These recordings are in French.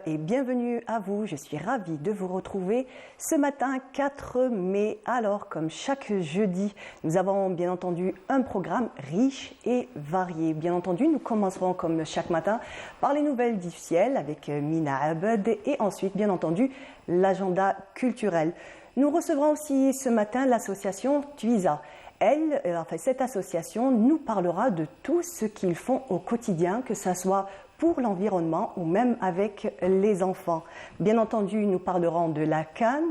Et bienvenue à vous, je suis ravie de vous retrouver ce matin 4 mai. Alors, comme chaque jeudi, nous avons bien entendu un programme riche et varié. Bien entendu, nous commencerons comme chaque matin par les nouvelles du ciel avec Mina Abed et ensuite, bien entendu, l'agenda culturel. Nous recevrons aussi ce matin l'association Tuisa. Cette association nous parlera de tout ce qu'ils font au quotidien, que ce soit pour l'environnement ou même avec les enfants. Bien entendu, nous parlerons de la CAN,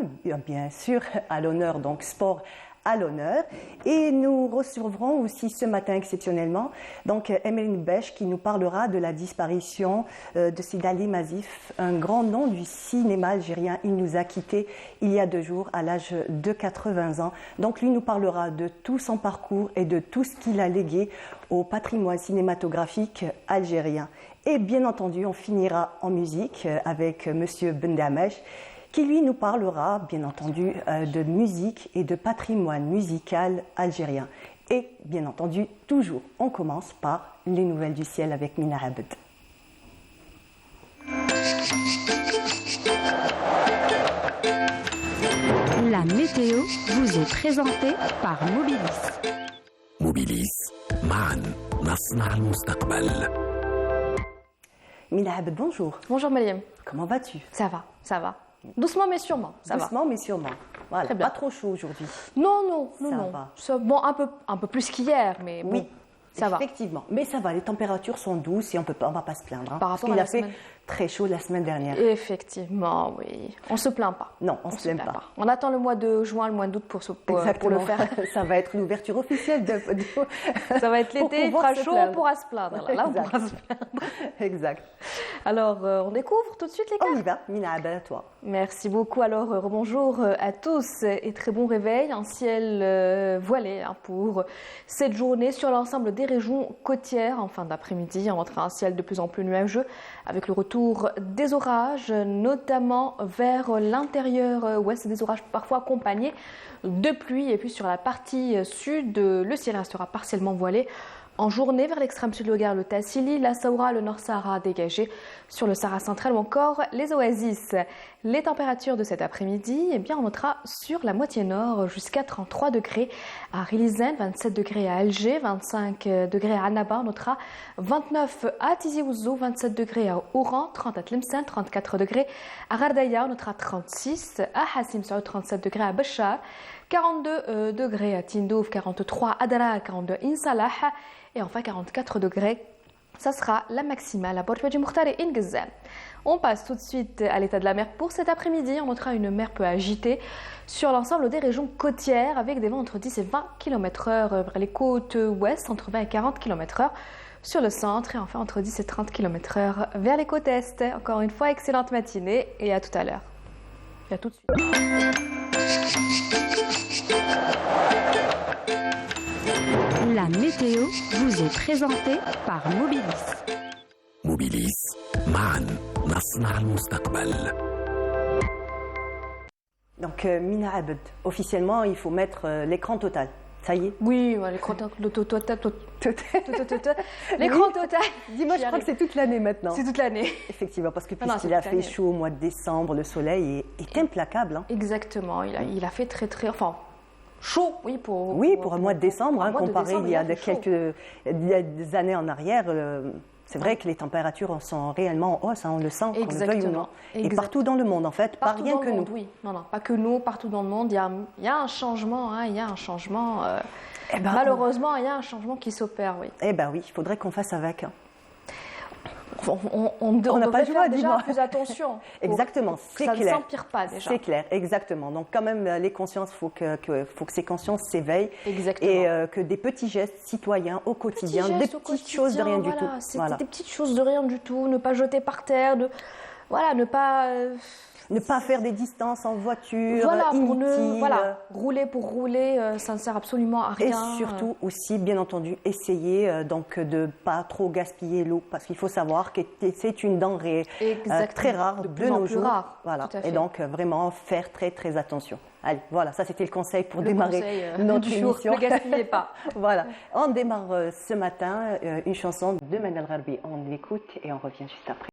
bien sûr, à l'honneur, donc sport à l'honneur. Et nous recevrons aussi ce matin exceptionnellement donc Emeline Besh qui nous parlera de la disparition de Sidali Mazif, un grand nom du cinéma algérien. Il nous a quittés il y a 2 jours à l'âge de 80 ans. Donc lui nous parlera de tout son parcours et de tout ce qu'il a légué au patrimoine cinématographique algérien. Et bien entendu, on finira en musique avec Monsieur Bendamesh qui lui nous parlera bien entendu de musique et de patrimoine musical algérien. Et bien entendu, toujours, on commence par les nouvelles du ciel avec Mina Abed. La météo vous est présentée par Mobilis. Mobilis, معاً نصنع المستقبل. Mina Abed, bonjour. Bonjour Mariam. Comment vas-tu? Ça va, ça va. Doucement mais sûrement, ça va. Doucement mais sûrement. Voilà, Très bien. pas trop chaud aujourd'hui. Non. Ça va. Bon, un peu plus qu'hier, mais bon, Oui, ça va. effectivement. Mais ça va, les températures sont douces et on va pas se plaindre. Par parce rapport qu'il à a la fait semaine. très chaud la semaine dernière. Effectivement, oui. On se plaint pas. Non, on se plaint pas. On attend le mois de juin, le mois d'août pour le faire. Ça va être l'ouverture officielle Ça va être l'été, il pouvoir fera se chaud, plaindre. on pourra se plaindre. Là, on Exact. pourra se plaindre. Exact. Alors, on découvre tout de suite les cartes. On y va, Mina Abed, à toi. Merci beaucoup. Alors, rebonjour à tous et très bon réveil. Un ciel voilé pour cette journée sur l'ensemble des régions côtières. En fin d'après-midi, on rentrera un ciel de plus en plus nuageux avec le retour des orages, notamment vers l'intérieur ouest, des orages parfois accompagnés de pluie. Et puis sur la partie sud, le ciel restera partiellement voilé. En journée, vers l'extrême sud, le Gard, le Tassili, la Saoura, le Nord Sahara dégagé sur le Sahara central ou encore les oasis. Les températures de cet après-midi, eh bien, on notera sur la moitié nord jusqu'à 33 degrés à Rilizane, 27 degrés à Alger, 25 degrés à Annaba, on notera 29 à Tizi Ouzou, 27 degrés à Oran, 30 à Tlemcen, 34 degrés à Gardaya, on notera 36 à Hassim Saoud, 37 degrés à Béchar, 42 degrés à Tindouf, 43 à Dara, 42 à Insalah et enfin 44 degrés. Ça sera la maximale à Bortouadji Moukhtar et Ingezem. On passe tout de suite à l'état de la mer pour cet après-midi. On notera une mer peu agitée sur l'ensemble des régions côtières avec des vents entre 10 et 20 km/h vers les côtes ouest, entre 20 et 40 km/h sur le centre et enfin entre 10 et 30 km/h vers les côtes est. Encore une fois, excellente matinée et à tout à l'heure. Et à tout de suite. La météo vous est présentée par Mobilis. Mobilis, معاً نصنع المستقبل. Donc, Mina Abed, officiellement, il faut mettre l'écran total. Ça y est? Oui, l'écran total. L'écran total. Dis-moi, je crois que c'est toute l'année maintenant. C'est toute l'année. Effectivement, parce que Ah non, puisqu'il c'est a toute fait l'année. chaud au mois de décembre, le soleil est implacable. Hein. Exactement. Il a fait très, enfin, chaud, oui, pour Un mois de décembre, hein, un mois de comparé décembre, il y a fait des années en arrière. C'est vrai que les températures sont réellement en hausse, hein, on le sent, qu'on le veuille ou non. Exactement. Et partout dans le monde, en fait, pas Partout rien dans que le nous. monde, oui. Non, pas que nous, partout dans le monde, il y a un changement, hein, il y a un changement. Eh ben, Malheureusement, il y a un changement qui s'opère, oui. Eh bien oui, il faudrait qu'on fasse avec. Hein. On n'a pas devrait le choix, faire déjà dis-moi. plus attention. Exactement, c'est ça clair. ne s'empire pas déjà. C'est clair, exactement. Donc quand même, les consciences, faut que ces consciences s'éveillent. Exactement. Et que des petits gestes citoyens au quotidien, Petits des gestes au petites choses de rien du tout. C'était des petites choses de rien du tout. Ne pas jeter par terre, ne pas. Ne pas faire des distances en voiture, Voilà, inutiles. rouler pour rouler, ça ne sert absolument à Et rien. surtout aussi, bien entendu, essayer donc de pas trop gaspiller l'eau, parce qu'il faut savoir que c'est une denrée très rare de de plus en nos plus jours. rare. Voilà. Tout à fait. Et donc vraiment faire très attention. Allez, voilà, ça c'était le conseil pour Le démarrer conseil, notre du jour, émission. ne gaspillez pas. Voilà, on démarre ce matin une chanson de Manal Gharbi. On l'écoute et on revient juste après.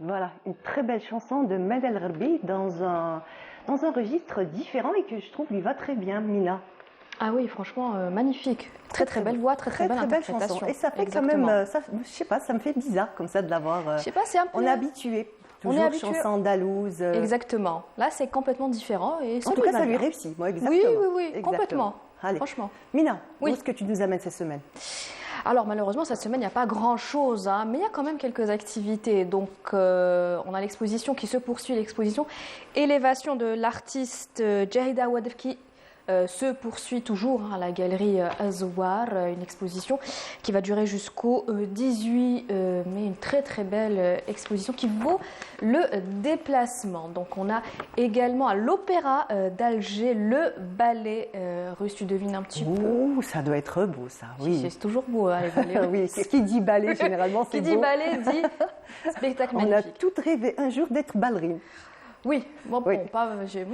Voilà, une très belle chanson de Med El Gharbi dans un registre différent et que je trouve lui va très bien, Mina. Ah oui, franchement, magnifique. Très belle voix, très belle interprétation. Chanson. Et ça fait quand même, je sais pas, ça me fait bizarre comme ça de l'avoir. Je sais pas, c'est un peu... On est habitué. Toujours chanson andalouse. Exactement. Là, c'est complètement différent. Et en tout cas, ça lui réussit. Moi, exactement. Oui, exactement. Complètement. Allez. Franchement. Mina, où est-ce que tu nous amènes cette semaine? Alors malheureusement cette semaine il n'y a pas grand-chose, hein, mais il y a quand même quelques activités. Donc on a l'exposition qui se poursuit, l'exposition Élévation de l'artiste Jahida Wadefki se poursuit toujours à la galerie Azouar, une exposition qui va durer jusqu'au 18 mai, une très belle exposition qui vaut le déplacement. Donc on a également à l'Opéra d'Alger le ballet russe, tu devines un petit peu. Ouh, ça doit être beau ça, oui. C'est toujours beau les ballets russes. Oui, ce qui dit ballet généralement c'est beau. Qui dit ballet dit spectacle magnifique. On a toutes rêvé un jour d'être ballerine. Oui, bon, pas j'ai.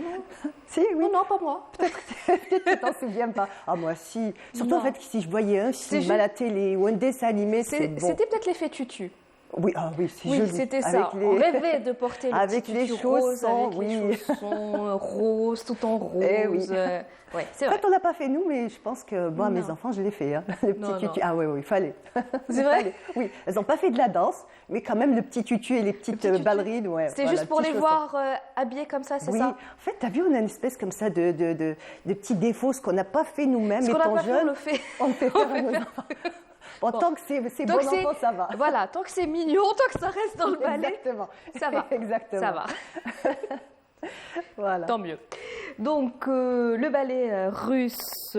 Si, oui. Non, pas moi. Peut-être que tu t'en souviens pas. Ah, moi, si. Surtout, en fait, si je voyais un film à la télé ou un dessin animé, c'est bon. C'était peut-être l'effet tutu. Oui, c'est joli. Oui, c'était ça. On rêvait de porter le avec petit les tutu chaussons, rose, avec les chaussons roses, tout en rose. Eh oui. Ouais, c'est en vrai. fait, on l'a pas fait nous, mais je pense que bon, mes enfants, je l'ai fait. Hein. Le petit tutu. Ah oui, il fallait. C'est vrai. Oui, elles n'ont pas fait de la danse, mais quand même le petit tutu et les petites ballerines. Ouais, c'est juste pour les voir habillées comme ça, c'est ça? Oui, en fait, tu as vu, on a une espèce comme ça de petits défauts, ce qu'on n'a pas fait nous-mêmes étant jeunes. On le fait. On le fait faire à nos enfants. Bon, tant que c'est bon enfant, ça va. Voilà, tant que c'est mignon, tant que ça reste dans le ballet, ça va. Exactement. Ça va. Voilà. Tant mieux. Donc, le ballet russe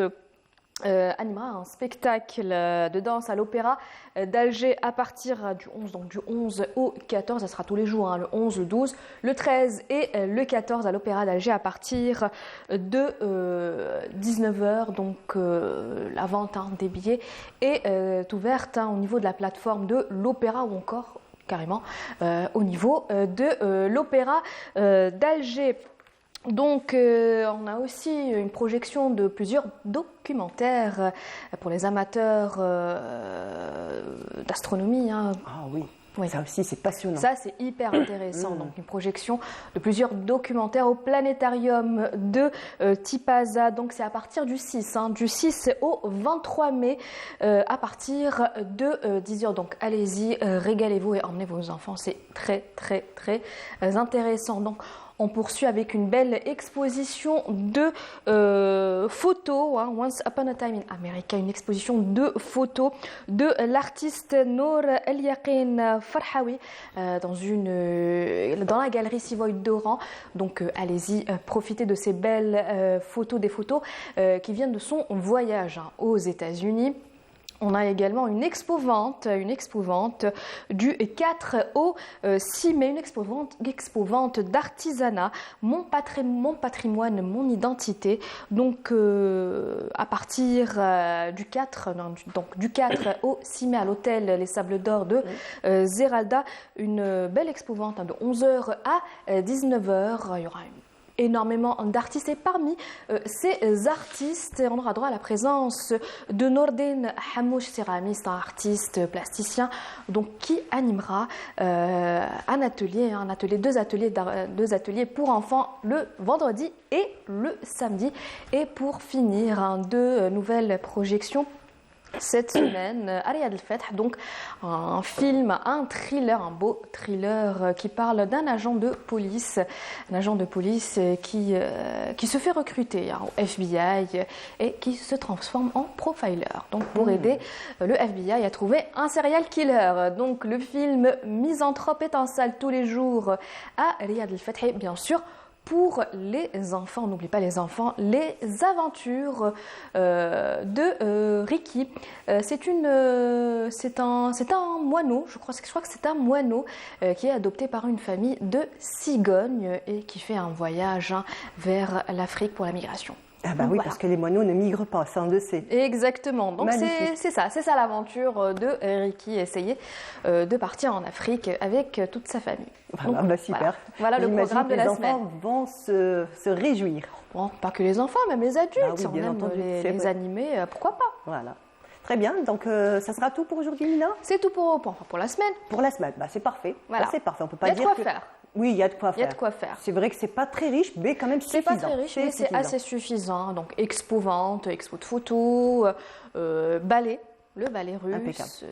animera un spectacle de danse à l'Opéra d'Alger à partir du 11, donc du 11 au 14, ça sera tous les jours, hein, le 11, le 12, le 13 et le 14 à l'Opéra d'Alger à partir de 19h, donc la vente des billets est ouverte au niveau de la plateforme de l'Opéra ou encore carrément au niveau de l'Opéra d'Alger. Donc, on a aussi une projection de plusieurs documentaires pour les amateurs d'astronomie. Hein. Ah oui. Ça aussi, c'est passionnant. Ça, c'est hyper intéressant. Donc, une projection de plusieurs documentaires au planétarium de Tipaza. Donc, c'est à partir du 6, du 6 au 23 mai, à partir de 10h. Donc, allez-y, régalez-vous et emmenez vos enfants. C'est très intéressant. Donc, on poursuit avec une belle exposition de photos, Once Upon a Time in America, une exposition de photos de l'artiste Nour El Yaqin Farhawi dans la galerie Savoy d'Oran. Donc allez-y, profitez de ces belles photos, des photos qui viennent de son voyage aux États-Unis. On a également une expo-vente du 4 au 6 mai, une expo-vente d'artisanat, mon patrimoine, mon identité. Donc à partir du 4 au 6 mai à l'hôtel Les Sables d'Or de Zeralda, une belle expo-vente de 11h à 19h. Il y aura énormément d'artistes et parmi ces artistes, on aura droit à la présence de Nordin Hamouch, céramiste, un artiste plasticien, donc qui animera deux ateliers pour enfants le vendredi et le samedi. Et pour finir, deux nouvelles projections cette semaine, Riyad El-Fath, donc un film, un thriller, un beau thriller qui parle d'un agent de police qui se fait recruter au FBI et qui se transforme en profiler. Donc pour aider le FBI à trouver un serial killer. Donc le film Misanthrope étincelle tous les jours à Riyad El-Fath et bien sûr pour les enfants, on n'oublie pas les enfants, les aventures de Ricky. C'est un moineau, je crois que c'est un moineau qui est adopté par une famille de cigognes et qui fait un voyage vers l'Afrique pour la migration. Ah bah oui, voilà. Parce que les moineaux ne migrent pas, ça on le sait. Exactement, donc c'est ça l'aventure de Ricky, essayer de partir en Afrique avec toute sa famille. Voilà, donc, super. Voilà le programme de la semaine. Les enfants vont se réjouir. Bon, pas que les enfants, même les adultes, bah oui, si on aime les animés, pourquoi pas. Voilà. Très bien, donc ça sera tout pour aujourd'hui, Mina? C'est tout pour la semaine. Pour la semaine, c'est parfait. Voilà. C'est parfait, on peut pas Il y a de dire quoi faire. Oui, il y a de quoi faire. Il y a de quoi faire. C'est vrai que c'est pas très riche, mais quand même C'est suffisant. pas très riche, mais c'est suffisant. assez suffisant. Donc, expo-vente, expo de photos, ballet, le ballet russe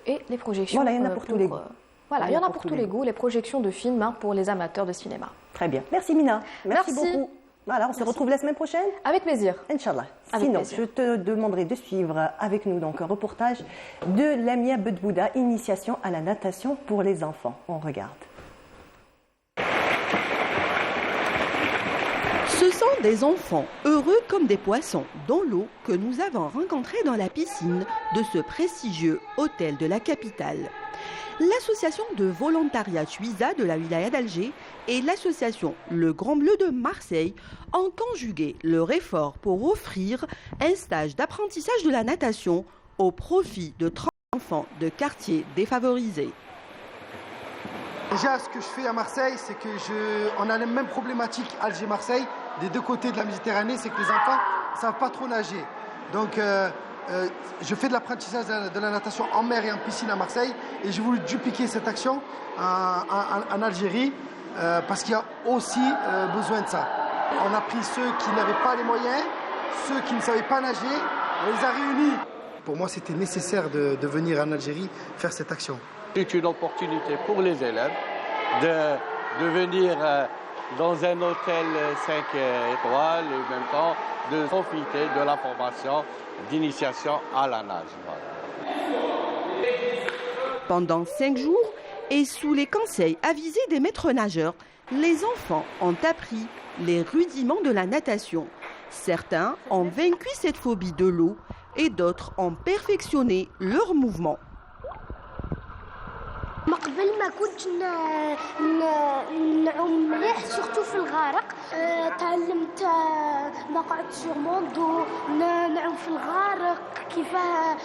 et les projections. Voilà, il y en a pour tous les goûts. Voilà, il y en a pour tous les goûts, les projections de films pour les amateurs de cinéma. Très bien. Merci, Mina. Merci beaucoup. Voilà, on se retrouve la semaine prochaine. Avec plaisir. Inch'Allah. Avec Sinon, plaisir. je te demanderai de suivre avec nous donc un reportage de Lamia Bedbouda, initiation à la natation pour les enfants. On regarde. Ce sont des enfants heureux comme des poissons dans l'eau que nous avons rencontrés dans la piscine de ce prestigieux hôtel de la capitale. L'association de volontariat Tuisa de la wilaya d'Alger et l'association Le Grand Bleu de Marseille ont conjugué leur effort pour offrir un stage d'apprentissage de la natation au profit de 30 enfants de quartiers défavorisés. Déjà, ce que je fais à Marseille, c'est que on a les mêmes problématiques Alger-Marseille des deux côtés de la Méditerranée, c'est que les enfants ne savent pas trop nager. Donc, je fais de l'apprentissage de la natation en mer et en piscine à Marseille et j'ai voulu dupliquer cette action en Algérie parce qu'il y a aussi besoin de ça. On a pris ceux qui n'avaient pas les moyens, ceux qui ne savaient pas nager, on les a réunis. Pour moi, c'était nécessaire de venir en Algérie faire cette action. C'est une opportunité pour les élèves de venir dans un hôtel 5 étoiles et en même temps de profiter de la formation d'initiation à la nage. Pendant 5 jours et sous les conseils avisés des maîtres nageurs, les enfants ont appris les rudiments de la natation. Certains ont vaincu cette phobie de l'eau et d'autres ont perfectionné leurs mouvements. قبل ما كنت نعوم مليح سورتو في الغرق تعلمت مقعد سور موندو نعوم في الغرق كيفاه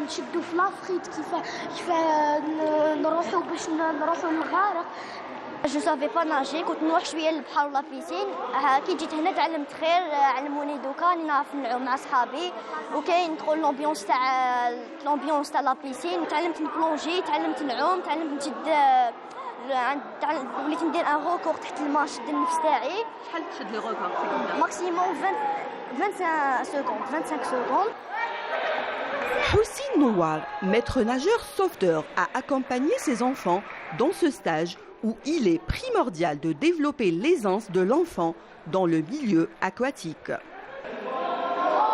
نشدو في لافخيت كيفاه نروحو باش نروحو للغرق. جو سافي با ناجي كنت نروح شويه للبحر ولا بيسين كي جيت هنا تعلمت خير علموني دوكا نعرف نعوم مع صحابي وكاين ندخل لومبيونس تاع لا بيسين تعلمت نبلونجي تعلمت نعوم تعلمت نشد وليت ندير ان روكور تحت الماء نشد النفس تاعي. شحال تشد لي روكور ماكسيموم 25 secondes. Houssine Nouar, maître nageur sauveteur, a accompagné ses enfants dans ce stage où il est primordial de développer l'aisance de l'enfant dans le milieu aquatique.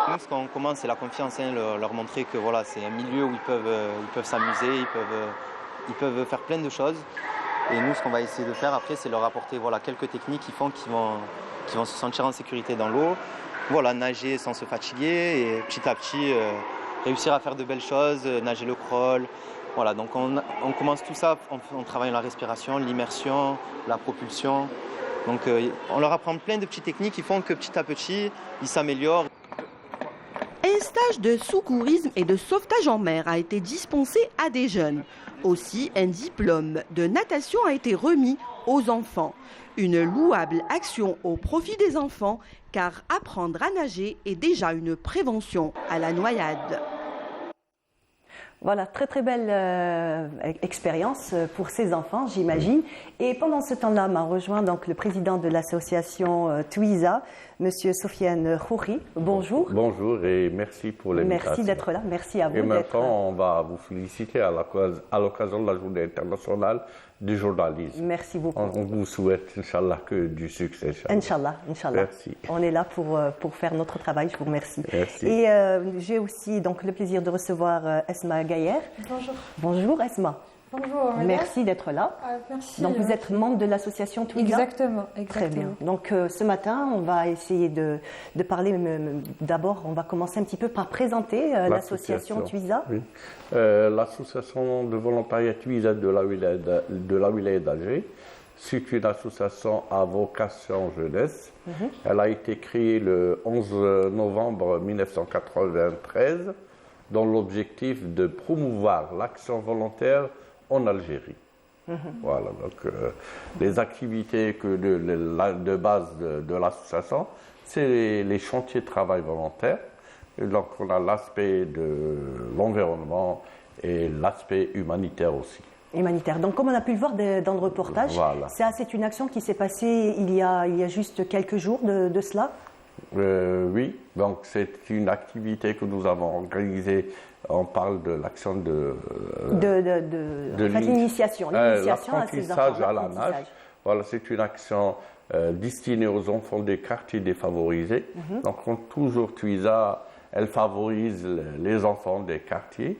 Nous, ce qu'on commence, c'est la confiance, leur montrer que voilà, c'est un milieu où ils peuvent s'amuser, ils peuvent faire plein de choses. Et nous, ce qu'on va essayer de faire après, c'est leur apporter quelques techniques qui font qu'ils vont se sentir en sécurité dans l'eau. Voilà, nager sans se fatiguer et petit à petit réussir à faire de belles choses, nager le crawl. Voilà, donc on commence tout ça en travaillant la respiration, l'immersion, la propulsion. Donc on leur apprend plein de petites techniques qui font que petit à petit, ils s'améliorent. Un stage de secourisme et de sauvetage en mer a été dispensé à des jeunes. Aussi, un diplôme de natation a été remis aux enfants. Une louable action au profit des enfants, car apprendre à nager est déjà une prévention à la noyade. Voilà, très très belle expérience pour ces enfants, j'imagine. Et pendant ce temps-là, m'a rejoint donc le président de l'association Tuisa, Monsieur Sofiane Khouri. Bonjour. Bonjour et merci pour l'invitation. Merci d'être là, merci à vous. Et maintenant, on va vous féliciter à l'occasion de la Journée internationale du journalisme. Merci beaucoup. On vous souhaite, Inch'Allah, que du succès. Inch'Allah, Inch'Allah. Merci. On est là pour faire notre travail, je vous remercie. Merci. Et j'ai aussi donc le plaisir de recevoir Esma Gaillère. Bonjour. Bonjour Esma. Bonjour. Merci d'être là. Merci. Donc vous êtes membre de l'association Tuisa. Exactement. Très bien. Donc ce matin, on va essayer de parler. D'abord, on va commencer un petit peu par présenter l'association Tuisa. Oui. L'association de volontariat Tuisa de la wilaya d'Alger, c'est une association à vocation jeunesse. Elle a été créée le 11 novembre 1993 dans l'objectif de promouvoir l'action volontaire en Algérie. Voilà, donc les activités de base de l'association, c'est les chantiers de travail volontaire, Et donc on a l'aspect de l'environnement et l'aspect humanitaire aussi. Humanitaire. Donc, comme on a pu le voir dans le reportage, Voilà. c'est une action qui s'est passée il y a juste quelques jours de cela. Oui, donc c'est une activité que nous avons organisée. On parle de l'action de l'initiation. L'apprentissage à la nage. Voilà, c'est une action destinée aux enfants des quartiers défavorisés. Donc, toujours Tuisa, elle favorise les enfants des quartiers.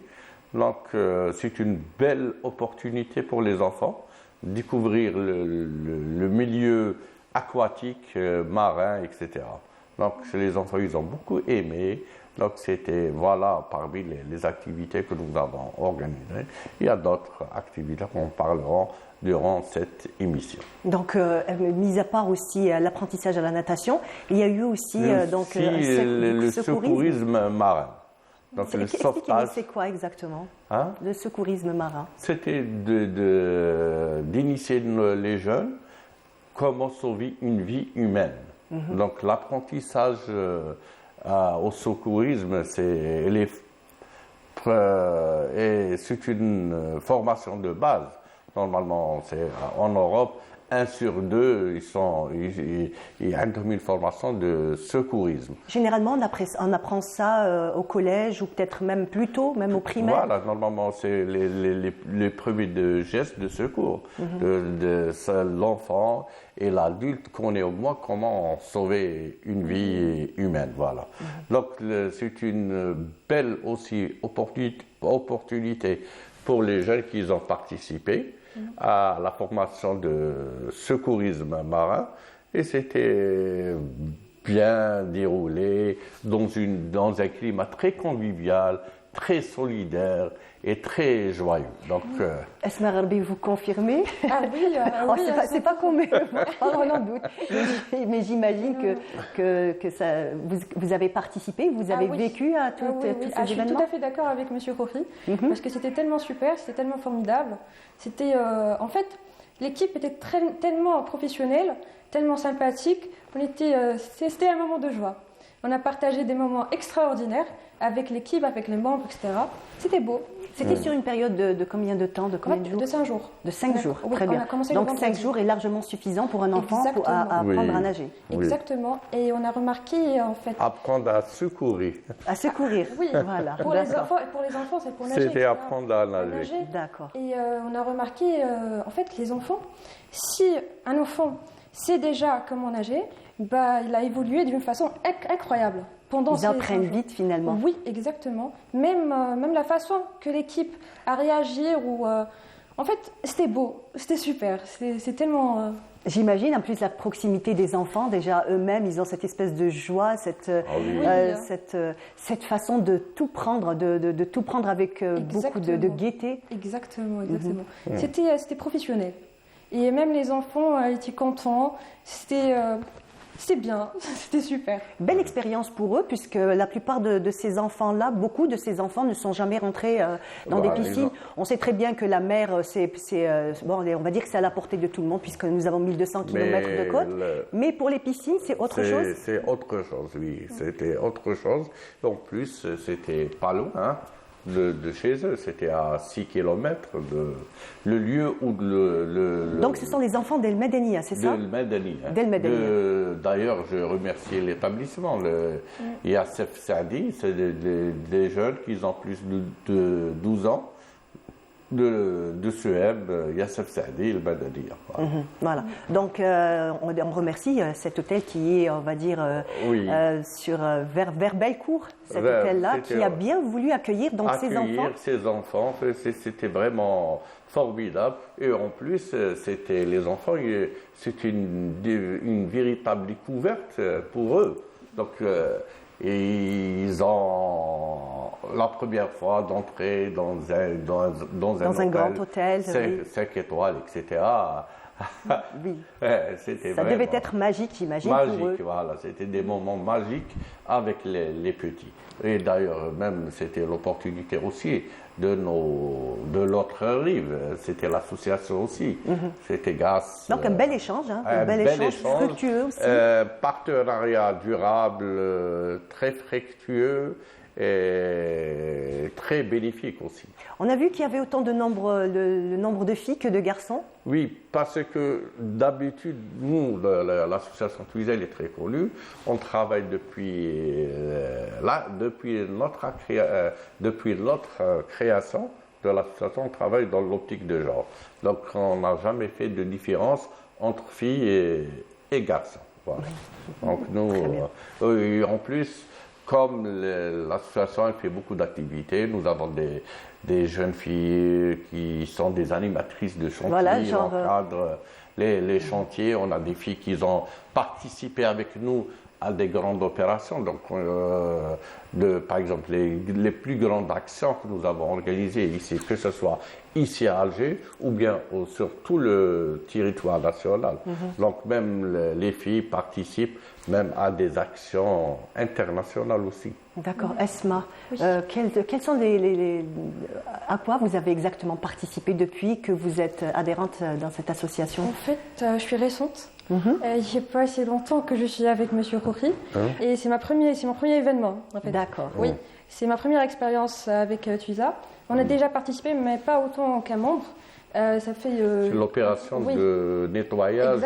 Donc, c'est une belle opportunité pour les enfants de découvrir le milieu aquatique, marin, etc. Donc, les enfants, ils ont beaucoup aimé. Donc, c'était, voilà, parmi les activités que nous avons organisées. Il y a d'autres activités qu'on parlera durant cette émission. Donc, mis à part aussi l'apprentissage à la natation, il y a eu aussi le secourisme marin. Donc, le sauvetage. C'est quoi exactement, hein? Le secourisme marin? C'était d'initier les jeunes comment sauver une vie humaine. Donc, l'apprentissage au secourisme, c'est une formation de base. Normalement, c'est en Europe, 1 sur 2, il y a une formation de secourisme. Généralement, on apprend ça au collège ou peut-être même plus tôt, même au primaire. Voilà, normalement, c'est les premiers gestes de secours de l'enfant et l'adulte connaît au moins comment sauver une vie humaine. Voilà. Donc, c'est une belle aussi opportunité pour les jeunes qui ont participé à la formation de secourisme marin et c'était bien déroulé dans un climat très convivial, très solidaire et très joyeux. Donc, Esma Gharbi, vous confirmez? Ah oui, c'est pas qu'on met on en doute. Mais j'imagine que ça, vous avez participé, vous avez vécu à tous ces événements. Je suis tout à fait d'accord avec M. Khoury, parce que c'était tellement super, c'était tellement formidable. C'était, en fait, l'équipe était tellement professionnelle, tellement sympathique. C'était un moment de joie. On a partagé des moments extraordinaires avec l'équipe, avec les membres, etc. C'était beau. C'était sur une période de combien de temps, de combien de jours? De 5 jours. De 5 jours, oui, très bien. Donc 5 jours est largement suffisant pour un enfant pour apprendre à nager. Exactement. Et on a remarqué en fait... Apprendre à secourir. À secourir, oui. Voilà. Pour les enfants, c'est pour nager. C'était apprendre à nager. D'accord. Et on a remarqué en fait que les enfants, si un enfant sait déjà comment nager, bah, il a évolué d'une façon incroyable. Ils apprennent vite finalement. Oui, exactement. Même la façon que l'équipe a réagi, en fait, c'était beau, c'était super, c'est tellement... J'imagine, en plus, la proximité des enfants, déjà eux-mêmes, ils ont cette espèce de joie, cette façon de tout prendre, de tout prendre avec beaucoup de gaieté. Exactement. C'était professionnel. Et même les enfants étaient contents, c'était bien, c'était super. Belle expérience pour eux, puisque la plupart de ces enfants-là, beaucoup de ces enfants ne sont jamais rentrés dans des piscines. On sait très bien que la mer, on va dire que c'est à la portée de tout le monde, puisque nous avons 1200 km de côte. Mais pour les piscines, c'est autre chose. C'est autre chose, oui. C'était autre chose. En plus, c'était pas loin de chez eux. C'était à 6 km le lieu où Donc ce sont les enfants d'El Madania, c'est ça? D'El Madania. D'ailleurs, je remercie l'établissement. Yassef Saadi, c'est des jeunes qui ont plus de 12 ans. De Suède, Yassef Saadi, El Madania. Voilà. Donc, on remercie cet hôtel qui est, on va dire, vers Bellecour, cet hôtel-là, qui a bien voulu accueillir ces enfants. C'était vraiment formidable. Et en plus, c'était les enfants, c'était une véritable découverte pour eux. Donc, et ils ont la première fois d'entrer dans un grand hôtel, 5 étoiles, etc., Oui. C'était Ça devait être magique, j'imagine, pour eux. Magique, voilà. C'était des moments magiques avec les petits. Et d'ailleurs, même, c'était l'opportunité aussi de l'autre rive. C'était l'association aussi. C'était grâce... Donc, un bel échange, un bel échange fructueux aussi. Partenariat durable, très fructueux et très bénéfique aussi. On a vu qu'il y avait autant de le nombre de filles que de garçons. Oui, parce que d'habitude, nous, l'association Twizel est très connue. On travaille depuis notre création de l'association, on travaille dans l'optique de genre. Donc, on n'a jamais fait de différence entre filles et garçons. Voilà. Donc, nous, en plus, comme l'association fait beaucoup d'activités, nous avons des jeunes filles qui sont des animatrices de chantier, voilà, encadrent les chantiers. On a des filles qui ont participé avec nous à des grandes opérations. Donc, par exemple, les plus grandes actions que nous avons organisées ici, que ce soit ici à Alger ou bien sur tout le territoire national. Donc, même les filles participent même à des actions internationales aussi. D'accord. Esma, quels sont à quoi vous avez exactement participé depuis que vous êtes adhérente dans cette association? En fait, je suis récente. Il n'y a pas assez longtemps que je suis avec Monsieur Khoury et c'est mon premier événement. En fait. D'accord. Oui, c'est ma première expérience avec Twiza. On a déjà participé, mais pas autant qu'un membre. Ça fait. C'est l'opération de nettoyage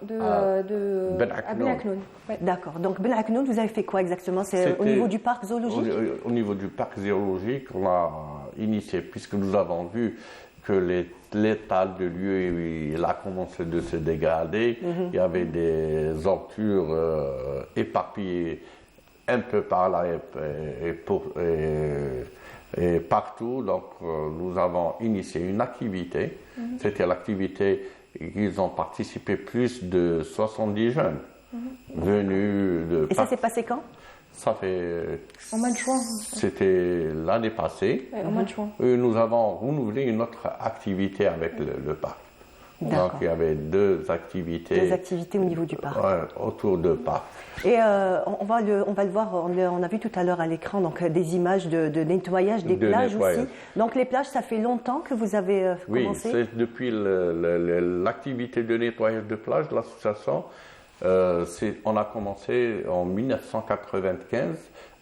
de Ben Aknoun. Ouais. D'accord. Donc Ben Aknoun, vous avez fait quoi exactement? C'est au niveau du parc zoologique? Au niveau du parc zoologique, on a initié, puisque nous avons vu que l'état de lieu il a commencé de se dégrader. Il y avait des ordures éparpillées un peu par là et partout. Donc nous avons initié une activité. C'était l'activité qu'ils ont participé plus de 70 jeunes venus de... Et ça s'est passé quand? Ça fait... En mois de juin. C'était l'année passée. En mois de juin. Et nous avons renouvelé une autre activité avec le parc. Donc il y avait deux activités. Deux activités au niveau du parc. Autour de parc. Et on va le voir, on a vu tout à l'heure à l'écran donc, des images de nettoyage des plages aussi. Donc les plages, ça fait longtemps que vous avez commencé? Oui, c'est depuis l'activité de nettoyage de plage de l'association. On a commencé en 1995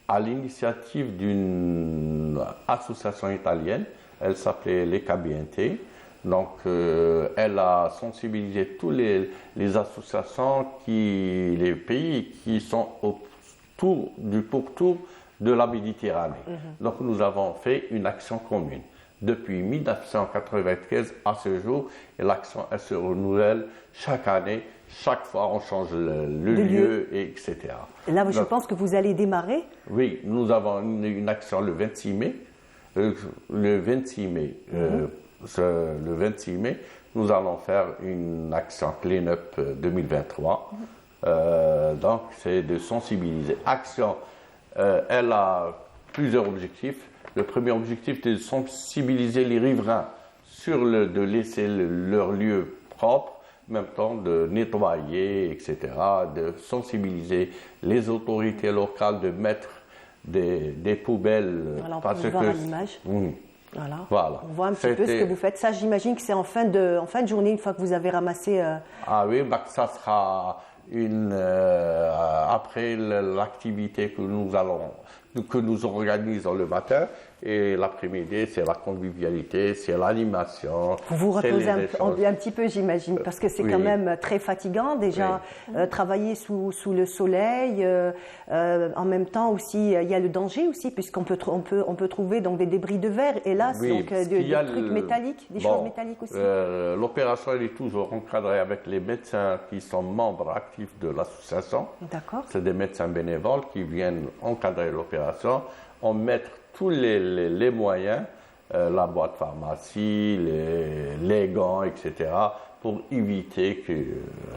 à l'initiative d'une association italienne. Elle s'appelait l'ECABIENTE. Donc, elle a sensibilisé tous les associations, les pays qui sont du pourtour de la Méditerranée. Donc, nous avons fait une action commune. Depuis 1995 à ce jour, et l'action elle se renouvelle chaque année. Chaque fois, on change le lieu, etc. Et là, je pense que vous allez démarrer? Oui, nous avons une action le 26 mai. Le 26 mai, nous allons faire une action Clean-up 2023. Donc, c'est de sensibiliser. Action, elle a plusieurs objectifs. Le premier objectif, c'est de sensibiliser les riverains de laisser leur lieu propre, en même temps de nettoyer, etc., de sensibiliser les autorités locales, de mettre des poubelles. Voilà, on peut voir à l'image. Voilà. On voit un petit peu ce que vous faites. Ça, j'imagine que c'est en fin de journée, une fois que vous avez ramassé... Ah oui, ça sera après l'activité que nous organisons le matin. Et l'après-midi, c'est la convivialité, c'est l'animation. Vous vous reposez un petit peu, j'imagine, parce que c'est quand même très fatigant déjà. Travailler sous le soleil, en même temps aussi, il y a le danger aussi, puisqu'on peut trouver donc, des débris de verre, hélas, donc des trucs métalliques, des choses métalliques aussi. L'opération, elle est toujours encadrée avec les médecins qui sont membres actifs de l'association. D'accord. C'est des médecins bénévoles qui viennent encadrer l'opération, en mettre tous les moyens, la boîte pharmacie, les gants, etc., pour éviter que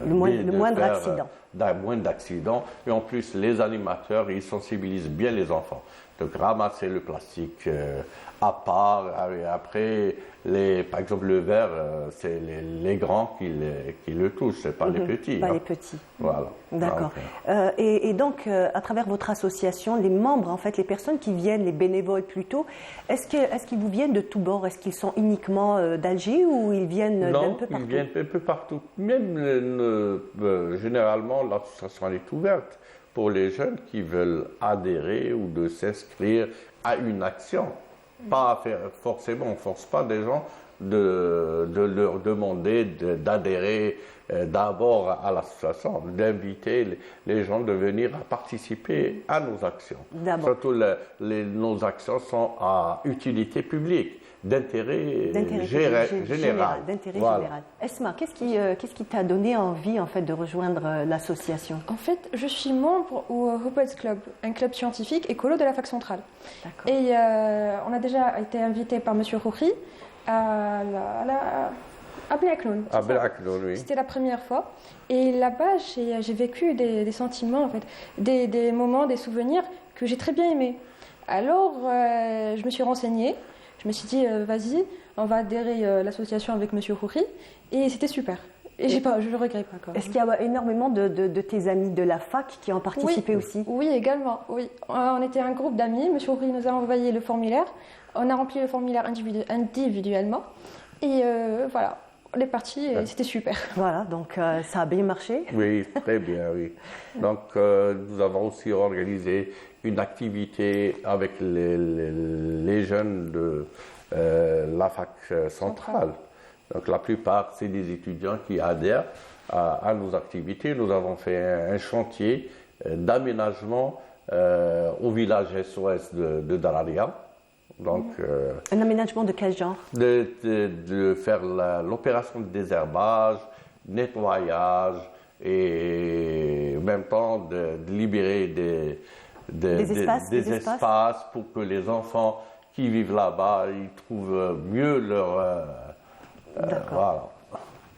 le moindre accident. moins d'accidents. Et en plus, les animateurs, ils sensibilisent bien les enfants. Donc, ramasser le plastique à part. Et après, par exemple, le verre, c'est les grands qui le touchent, ce n'est pas les petits. Pas les petits. Voilà. D'accord. Et donc, à travers votre association, les membres, en fait, les personnes qui viennent, les bénévoles plutôt, est-ce qu'ils vous viennent de tous bords? Est-ce qu'ils sont uniquement d'Alger ou ils viennent d'un peu partout? Non, ils viennent un peu partout. Même, généralement, l'association elle est ouverte pour les jeunes qui veulent adhérer ou de s'inscrire à une action. Pas forcément, on ne force pas des gens de leur demander d'adhérer d'abord à l'association, d'inviter les gens de venir participer à nos actions. Surtout, nos actions sont à utilité publique, d'intérêt général. Esma, qu'est-ce qui t'a donné envie en fait, de rejoindre l'association? En fait, je suis membre au Hoppels Club, un club scientifique écolo de la fac centrale. Et on a déjà été invité par M. Khouri à Blacknoon. À Blacknoon, oui. C'était la première fois. Et là-bas, j'ai vécu des sentiments, en fait, des moments, des souvenirs que j'ai très bien aimés. Alors, je me suis renseignée. Je me suis dit, vas-y, on va adhérer à l'association avec M. Khouri. Et c'était super. Et je ne le regrette pas. Est-ce qu'il y a énormément de tes amis de la fac qui ont participé aussi? Oui, également. Oui. On était un groupe d'amis. M. Khouri nous a envoyé le formulaire. On a rempli le formulaire individuellement. Et voilà, on est partis et c'était super. Voilà, donc ça a bien marché? Oui, très bien, oui. Donc nous avons aussi organisé une activité avec les jeunes de la fac centrale. Donc la plupart, c'est des étudiants qui adhèrent à nos activités. Nous avons fait un chantier d'aménagement au village SOS de Dararia. Donc, un aménagement de quel genre? De faire l'opération de désherbage, nettoyage et en même temps de libérer des espaces pour que les enfants qui vivent là-bas ils trouvent mieux leur... voilà.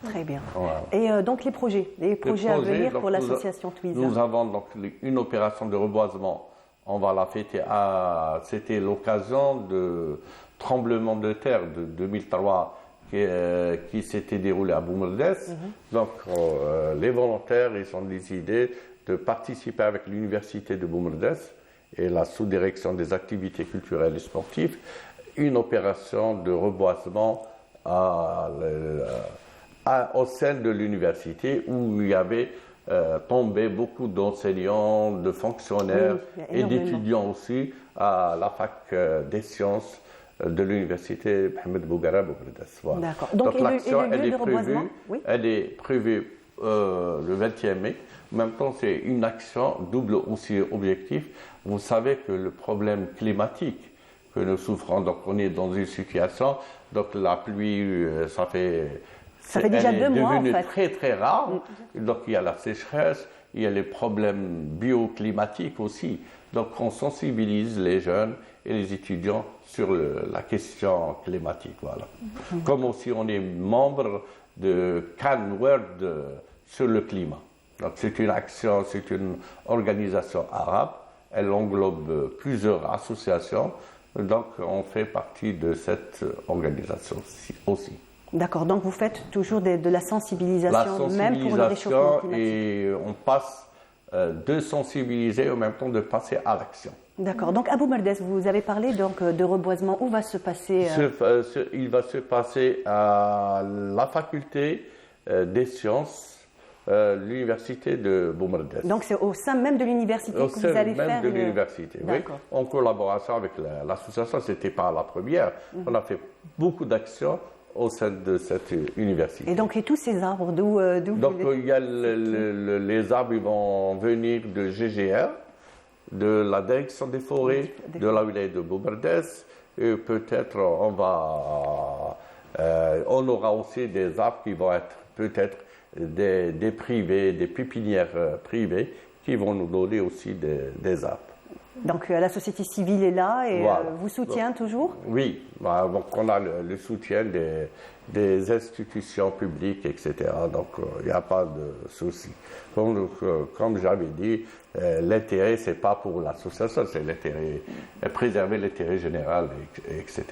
Très bien. Voilà. Et donc les projets à venir pour l'association Twiza? Nous avons donc une opération de reboisement. On va la fêter c'était l'occasion de tremblement de terre de 2003 qui s'était déroulé à Boumerdès. Donc les volontaires ils ont décidé de participer avec l'université de Boumerdès et la sous-direction des activités culturelles et sportives, une opération de reboisement au sein de l'université où il y avait tombé beaucoup d'enseignants, de fonctionnaires et d'étudiants aussi à la fac des sciences de l'université Mohamed Bouguera Boumerdès. Voilà. D'accord. Donc l'action elle est prévue le 20e mai. En même temps, c'est une action double aussi objectif. Vous savez que le problème climatique que nous souffrons, donc on est dans une situation, donc la pluie, ça fait déjà 2 mois en fait. Très très rare. Donc il y a la sécheresse, il y a les problèmes bioclimatiques aussi. Donc on sensibilise les jeunes et les étudiants sur la question climatique. Voilà. Comme aussi on est membre de Can World sur le climat. Donc c'est une action, c'est une organisation arabe. Elle englobe plusieurs associations. Donc on fait partie de cette organisation aussi. D'accord, donc vous faites toujours de la sensibilisation, même pour le réchauffement climatique. Et on passe de sensibiliser en même temps de passer à l'action. D'accord, donc à Boumerdès, vous avez parlé donc, de reboisement. Où va se passer Il va se passer à la faculté des sciences, l'université de Boumerdès. Donc c'est au sein même de l'université que vous allez faire de l'université, oui. En collaboration avec l'association, ce n'était pas la première. On a fait beaucoup d'actions au sein de cette université. Et donc, et tous ces arbres, d'où donc, il y a les arbres, ils vont venir de GGR, de la direction des forêts, de la wilaya de Boumerdès, et peut-être on aura aussi des arbres qui vont être peut-être des privés, des pépinières privées, qui vont nous donner aussi des arbres. Donc la société civile est là et Voilà. vous soutient toujours? Oui, donc on a le soutien des institutions publiques, etc. Donc il n'y a pas de souci. Comme j'avais dit, l'intérêt, ce n'est pas pour l'association, c'est l'intérêt, préserver l'intérêt général, etc.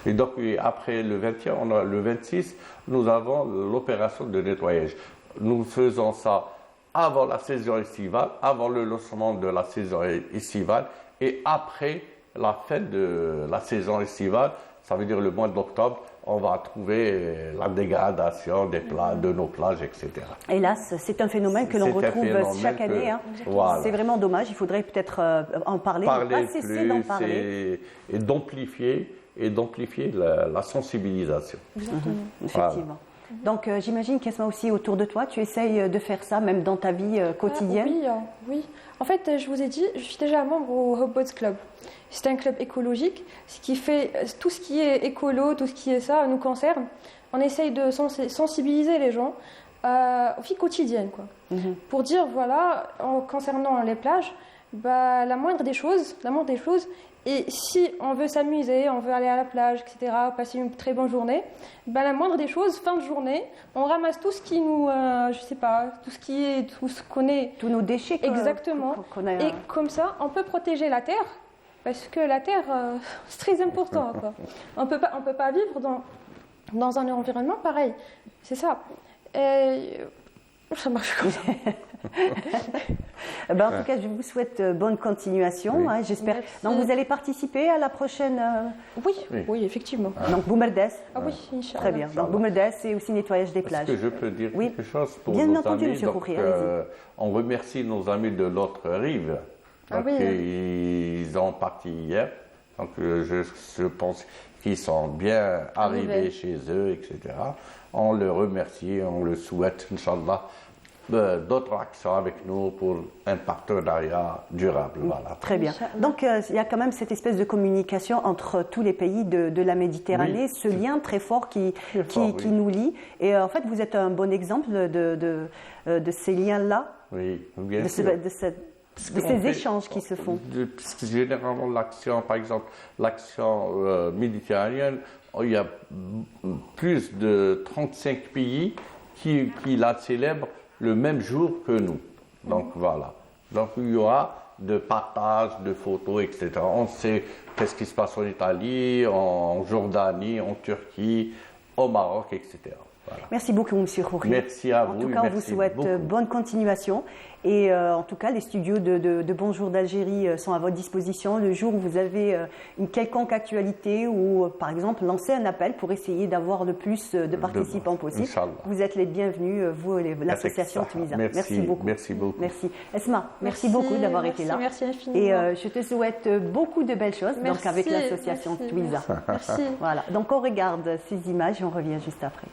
Et donc après le 21, le 26, nous avons l'opération de nettoyage. Nous faisons ça avant la saison estivale, avant le lancement de la saison estivale et après la fin de la saison estivale, ça veut dire le mois d'octobre, on va trouver la dégradation de nos plages, etc. Hélas, c'est un phénomène que l'on retrouve chaque année. Voilà. C'est vraiment dommage, il faudrait peut-être en parler, ne pas cesser d'en parler. Et d'amplifier la sensibilisation. Exactement. Effectivement. Donc j'imagine qu'Esma aussi autour de toi, tu essayes de faire ça même dans ta vie quotidienne. Oui. En fait, je vous ai dit, je suis déjà membre au Hubbots Club. C'est un club écologique, ce qui fait tout ce qui est écolo, tout ce qui est ça nous concerne. On essaye de sensibiliser les gens aux vies quotidiennes, quoi. Pour dire voilà, concernant les plages, la moindre des choses. Et si on veut s'amuser, on veut aller à la plage, etc., passer une très bonne journée, la moindre des choses, fin de journée, on ramasse tout ce qui nous, tout ce qu'on est. Tous nos déchets. Exactement. Et comme ça, on peut protéger la terre, parce que la terre, c'est très important, quoi. On peut pas vivre dans un environnement pareil. C'est ça. Et ça marche comme ça. En tout cas, je vous souhaite bonne continuation, j'espère. Donc, vous allez participer à la prochaine... Oui, effectivement. Donc, Boumerdes. Ah oui, Inch'Allah. Très bien. Donc, Boumerdes, c'est aussi nettoyage des plages. Est-ce que je peux dire quelque chose pour Bien nos entendu, amis? monsieur Koukri, allez-y. On remercie nos amis de l'autre rive. Ils ont parti hier. Donc, je pense qu'ils sont bien arrivés chez eux, etc. On le remercie, on le souhaite, Inch'Allah, d'autres actions avec nous pour un partenariat durable. Voilà. Très bien. Donc, il y a quand même cette espèce de communication entre tous les pays de la Méditerranée, ce lien très fort qui nous lie. Et en fait, vous êtes un bon exemple de ces liens-là, bien sûr. de ces échanges qui se font. Puisque généralement, par exemple, l'action méditerranéenne, il y a plus de 35 pays qui la célèbrent le même jour que nous. Donc voilà. Donc il y aura de partage, de photos, etc. On sait qu'est-ce qui se passe en Italie, en Jordanie, en Turquie, au Maroc, etc. Voilà. Merci beaucoup, monsieur Khouri. Merci à vous. En tout cas, on vous souhaite bonne continuation. Et en tout cas, les studios de Bonjour d'Algérie sont à votre disposition le jour où vous avez une quelconque actualité ou, par exemple, lancer un appel pour essayer d'avoir le plus de participants possible. Inch'Allah. Vous êtes les bienvenus, vous, l'association Twiza. Merci beaucoup. Merci beaucoup. Merci. Esma, merci beaucoup d'avoir été là. Merci infiniment. Et je te souhaite beaucoup de belles choses donc avec l'association Twiza. Merci. Voilà. Donc, on regarde ces images et on revient juste après.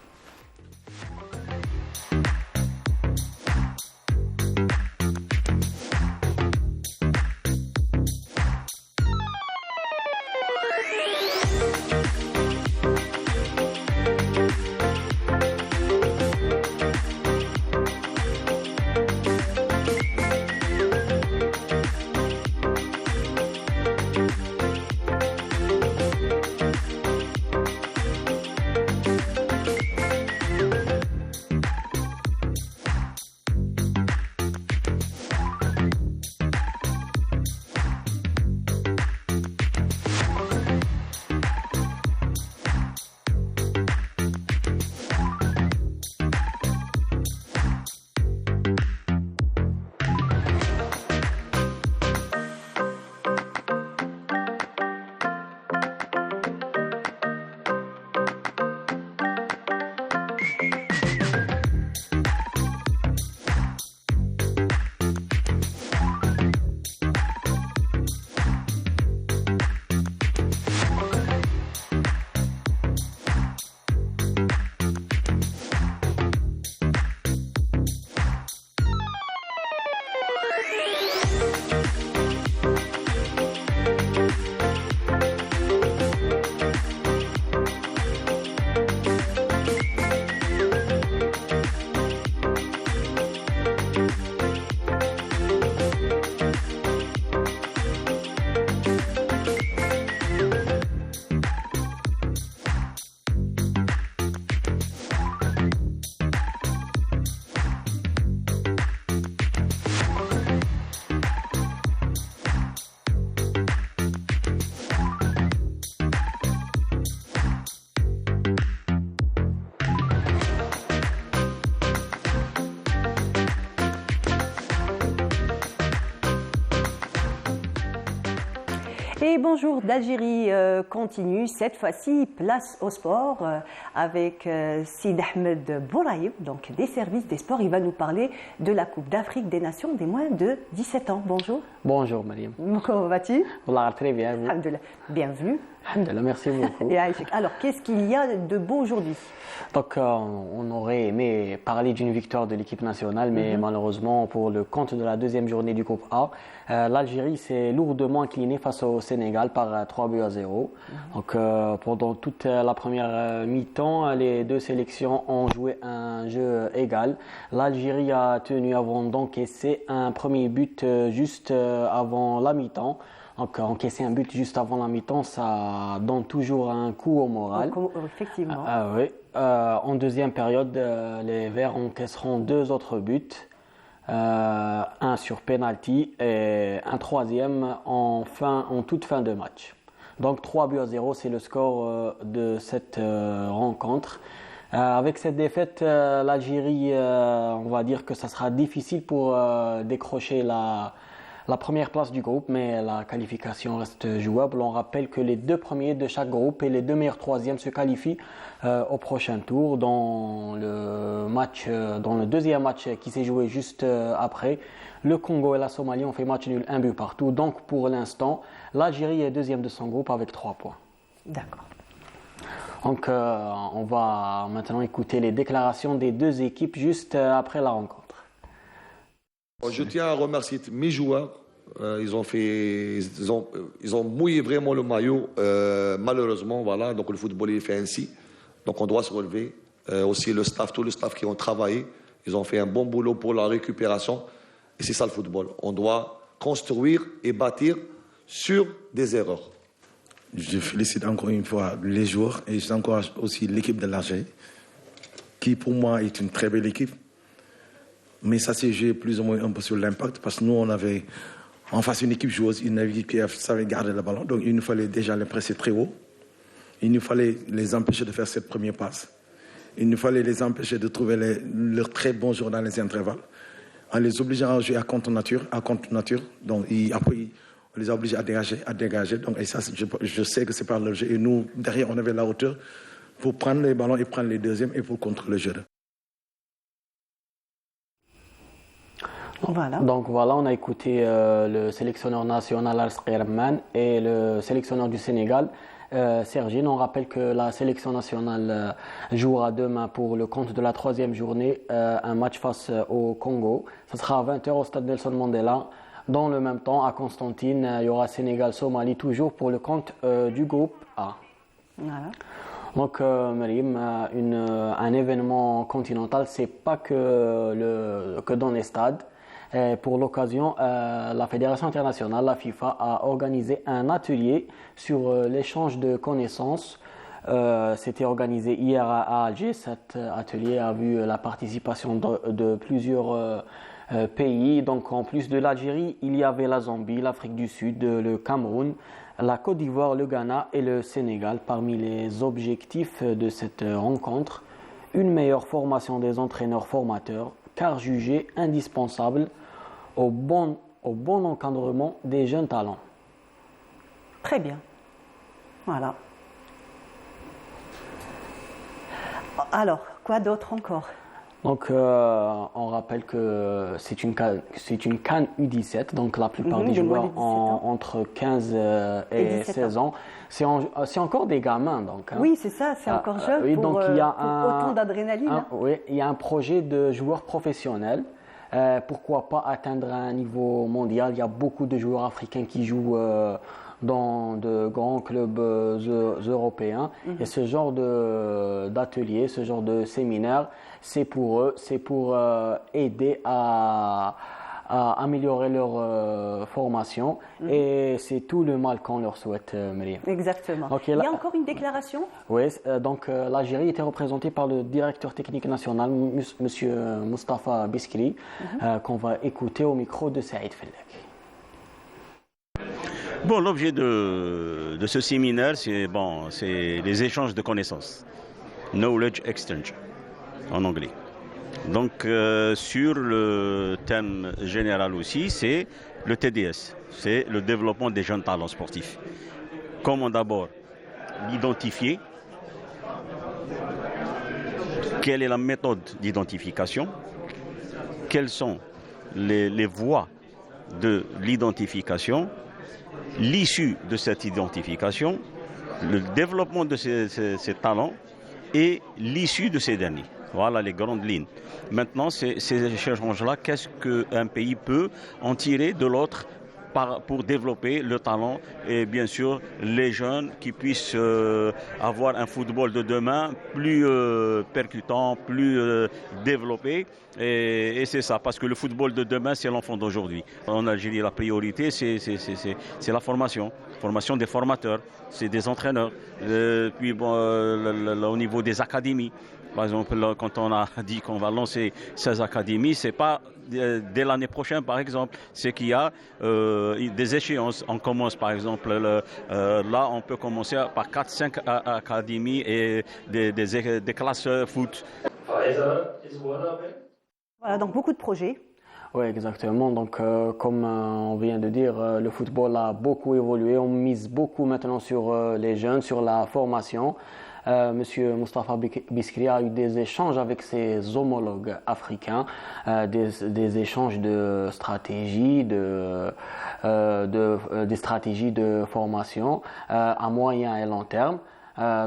Et bonjour d'Algérie continue, cette fois-ci place au sport avec Sid Ahmed Bouraïb, donc des services des sports. Il va nous parler de la Coupe d'Afrique des Nations des moins de 17 ans. Bonjour. Bonjour Mariam. Comment vas-tu? Très bien. Vous? Alhamdulillah. Bienvenue. Alhamdulillah, merci beaucoup. Alors, qu'est-ce qu'il y a de beau aujourd'hui? Donc, on aurait aimé parler d'une victoire de l'équipe nationale, mais malheureusement, pour le compte de la deuxième journée du groupe A, l'Algérie s'est lourdement inclinée face au Sénégal par 3-0. Donc, pendant toute la première mi-temps, les deux sélections ont joué un jeu égal. L'Algérie a tenu avant d'encaisser un premier but juste avant la mi-temps. Donc, encaisser un but juste avant la mi-temps, ça donne toujours un coup au moral. Effectivement. Oui. En deuxième période, les Verts encaisseront 2 autres buts. Un sur penalty et un troisième en toute fin de match. Donc 3-0, c'est le score de cette rencontre. Avec cette défaite, l'Algérie, on va dire que ça sera difficile pour décrocher la première place du groupe, mais la qualification reste jouable. On rappelle que les 2 premiers de chaque groupe et les 2 meilleurs troisièmes se qualifient au prochain tour. Dans le deuxième match qui s'est joué juste après, le Congo et la Somalie ont fait match nul, 1 but partout. Donc pour l'instant, l'Algérie est deuxième de son groupe avec 3 points. D'accord. Donc on va maintenant écouter les déclarations des 2 équipes juste après la rencontre. Je tiens à remercier mes joueurs. Ils ont mouillé vraiment le maillot. Malheureusement, voilà. Donc le football est fait ainsi. Donc on doit se relever. Aussi le staff, tout le staff qui ont travaillé, ils ont fait un bon boulot pour la récupération. Et c'est ça le football. On doit construire et bâtir sur des erreurs. Je félicite encore une fois les joueurs et j'encourage aussi l'équipe de l'Algérie, qui pour moi est une très belle équipe. Mais ça s'est joué plus ou moins un peu sur l'impact parce que nous, on avait en face une équipe joueuse, une équipe qui savait garder le ballon. Donc il nous fallait déjà les presser très haut. Il nous fallait les empêcher de faire cette première passe. Il nous fallait les empêcher de trouver leurs très bons jours dans les intervalles. En les obligeant à jouer à contre nature. Donc après, on les a obligés à dégager. Donc, et ça, je sais que c'est par le jeu. Et nous, derrière, on avait la hauteur pour prendre les ballons et prendre les deuxièmes et pour contrôler le jeu. Voilà. Donc voilà, on a écouté le sélectionneur national Al-Sqirman et le sélectionneur du Sénégal, Sergine. On rappelle que la sélection nationale jouera demain pour le compte de la 3e journée un match face au Congo. Ce sera à 20h au stade Nelson Mandela. Dans le même temps, à Constantine, il y aura Sénégal-Somalie toujours pour le compte du groupe A. Voilà. Donc, Mariam, un événement continental, c'est pas que dans les stades. Pour l'occasion, la Fédération internationale, la FIFA, a organisé un atelier sur l'échange de connaissances. C'était organisé hier à Alger. Cet atelier a vu la participation de plusieurs pays. Donc, en plus de l'Algérie, il y avait la Zambie, l'Afrique du Sud, le Cameroun, la Côte d'Ivoire, le Ghana et le Sénégal. Parmi les objectifs de cette rencontre, une meilleure formation des entraîneurs formateurs, car jugée indispensable au bon encadrement des jeunes talents. Très bien. Voilà. Alors, quoi d'autre encore? Donc, on rappelle que c'est une CAN U17, donc la plupart des joueurs ont entre 15 et 16 ans. C'est encore des gamins, donc. Hein. Oui, c'est ça, c'est encore jeune oui, pour, donc il y a autant d'adrénaline. Oui, il y a un projet de joueurs professionnels. Pourquoi pas atteindre un niveau mondial? Il y a beaucoup de joueurs africains qui jouent dans de grands clubs européens. Et ce genre d'atelier, ce genre de séminaire, c'est pour eux, c'est pour aider à améliorer leur formation. Et c'est tout le mal qu'on leur souhaite, Myriam. Exactement. Donc, il y a encore une déclaration? Oui, donc l'Algérie était représentée par le directeur technique national, M. Moustapha Biskri, qu'on va écouter au micro de Saïd Fellek. Bon, l'objet de ce séminaire, c'est les échanges de connaissances. Knowledge exchange, en anglais. Donc sur le thème général aussi, c'est le TDS, c'est le développement des jeunes talents sportifs. Comment d'abord l'identifier, quelle est la méthode d'identification, quelles sont les voies de l'identification, l'issue de cette identification, le développement de ces talents et l'issue de ces derniers. Voilà les grandes lignes. Maintenant, ces échanges-là, qu'est-ce qu'un pays peut en tirer de l'autre pour développer le talent et bien sûr les jeunes qui puissent avoir un football de demain plus percutant, plus développé. Et c'est ça, parce que le football de demain, c'est l'enfant d'aujourd'hui. En Algérie, la priorité, c'est la formation des formateurs, c'est des entraîneurs. Puis bon, au niveau des académies, par exemple, quand on a dit qu'on va lancer 16 académies, c'est pas dès l'année prochaine, par exemple, c'est qu'il y a des échéances. On commence, par exemple, là, on peut commencer par 4-5 académies et des classes foot. Voilà, donc beaucoup de projets. Oui, exactement. Donc, comme on vient de dire, le football a beaucoup évolué. On mise beaucoup maintenant sur les jeunes, sur la formation. Monsieur Moustapha Biskri a eu des échanges avec ses homologues africains, des échanges de stratégies, des stratégies de formation à moyen et long terme.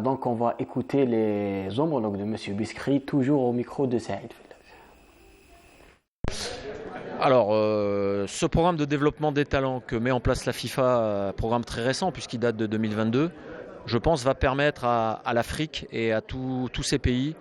Donc, on va écouter les homologues de Monsieur Biskri, toujours au micro de Saïd. Alors, ce programme de développement des talents que met en place la FIFA, programme très récent puisqu'il date de 2022, je pense va permettre à l'Afrique et à tous ces pays,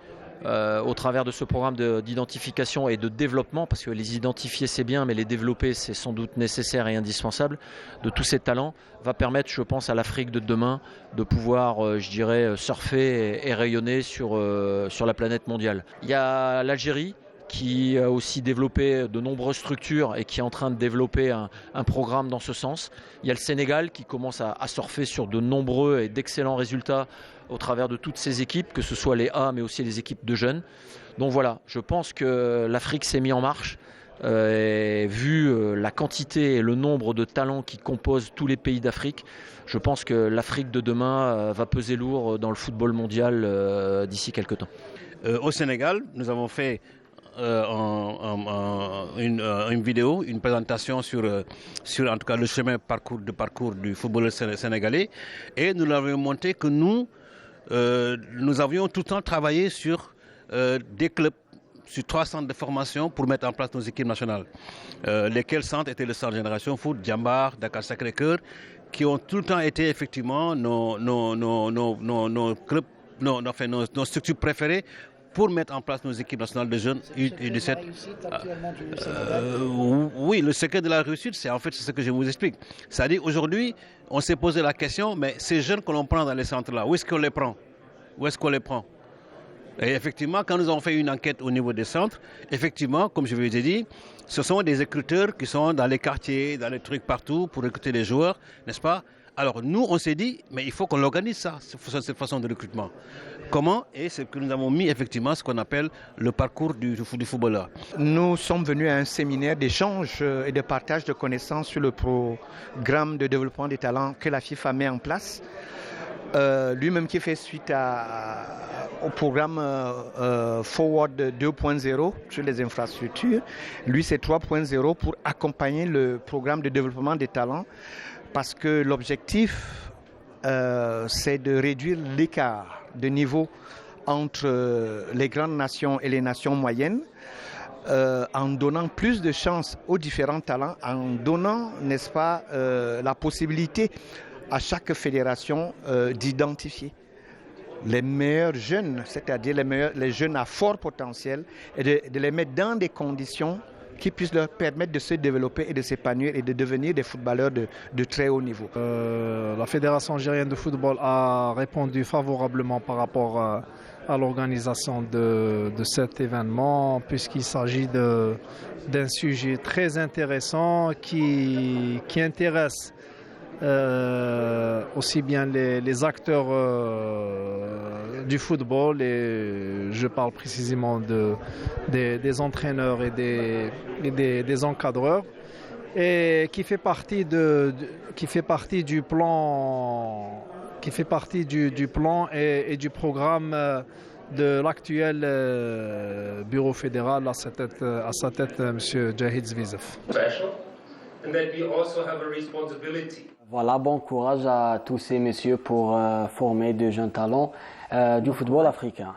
au travers de ce programme d'identification et de développement, parce que les identifier c'est bien, mais les développer c'est sans doute nécessaire et indispensable, de tous ces talents, va permettre, je pense, à l'Afrique de demain de pouvoir, je dirais, surfer et rayonner sur la planète mondiale. Il y a l'Algérie, qui a aussi développé de nombreuses structures et qui est en train de développer un programme dans ce sens. Il y a le Sénégal qui commence à surfer sur de nombreux et d'excellents résultats au travers de toutes ces équipes, que ce soit les A mais aussi les équipes de jeunes. Donc voilà, je pense que l'Afrique s'est mise en marche. Et vu la quantité et le nombre de talents qui composent tous les pays d'Afrique, je pense que l'Afrique de demain va peser lourd dans le football mondial d'ici quelques temps. Au Sénégal, nous avons fait une vidéo, une présentation sur en tout cas le chemin parcours du footballeur sénégalais, et nous l'avons montré que nous avions tout le temps travaillé sur des clubs, sur 3 centres de formation pour mettre en place nos équipes nationales. Lesquels centres étaient le centre Génération Foot, Djambar, Dakar Sacré-Cœur, qui ont tout le temps été effectivement nos clubs, nos structures préférées pour mettre en place nos équipes nationales de jeunes U17. Oui, le secret de la réussite, c'est en fait ce que je vous explique. C'est-à-dire aujourd'hui, on s'est posé la question, mais ces jeunes que l'on prend dans les centres-là, où est-ce qu'on les prend? Où est-ce qu'on les prend? Et effectivement, quand nous avons fait une enquête au niveau des centres, effectivement, comme je vous ai dit, ce sont des recruteurs qui sont dans les quartiers, dans les trucs partout pour recruter les joueurs, n'est-ce pas? Alors nous, on s'est dit, mais il faut qu'on organise ça, cette façon de recrutement. Comment? Et c'est que nous avons mis effectivement ce qu'on appelle le parcours du footballeur. Nous sommes venus à un séminaire d'échange et de partage de connaissances sur le programme de développement des talents que la FIFA met en place. Lui-même qui fait suite au programme Forward 2.0 sur les infrastructures. Lui, c'est 3.0 pour accompagner le programme de développement des talents, parce que l'objectif, c'est de réduire l'écart de niveau entre les grandes nations et les nations moyennes, en donnant plus de chances aux différents talents, en donnant, n'est-ce pas, la possibilité à chaque fédération d'identifier les meilleurs jeunes, c'est-à-dire les jeunes à fort potentiel, et de les mettre dans des conditions qui puissent leur permettre de se développer et de s'épanouir et de devenir des footballeurs de très haut niveau. La Fédération algérienne de football a répondu favorablement par rapport à l'organisation de cet événement, puisqu'il s'agit d'un sujet très intéressant qui intéresse aussi bien les acteurs du football, et je parle précisément des entraîneurs et des encadreurs, et qui fait partie du plan et du programme de l'actuel bureau fédéral à sa tête M. Jahid Zvizef. Voilà, bon courage à tous ces messieurs pour former de jeunes talents du football africain.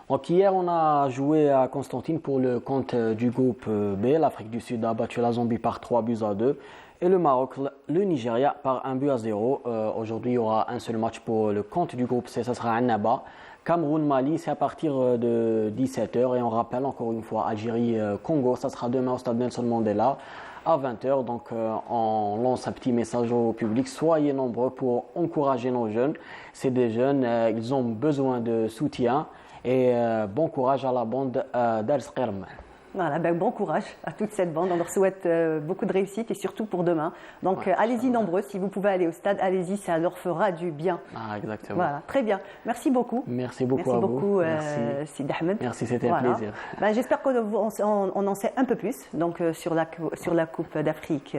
Donc hier, on a joué à Constantine pour le compte du groupe B. L'Afrique du Sud a battu la Zambie par 3-2 et le Maroc, le Nigeria par 1-0. Aujourd'hui, il y aura un seul match pour le compte du groupe C, ça sera Annaba. Cameroun-Mali, c'est à partir de 17h. Et on rappelle encore une fois, Algérie-Congo, ça sera demain au stade Nelson Mandela à 20h. Donc on lance un petit message au public. Soyez nombreux pour encourager nos jeunes. C'est des jeunes, ils ont besoin de soutien. Et bon courage à la bande d'Al-Sqirm. Voilà, ben bon courage à toute cette bande. On leur souhaite beaucoup de réussite et surtout pour demain. Donc allez-y nombreux. Si vous pouvez aller au stade, allez-y, ça leur fera du bien. Ah, exactement. Voilà, très bien. Merci beaucoup. Merci beaucoup à vous. Merci Sid Ahmed. Merci, c'était un plaisir. Ben, j'espère qu'on en sait un peu plus donc, sur la Coupe d'Afrique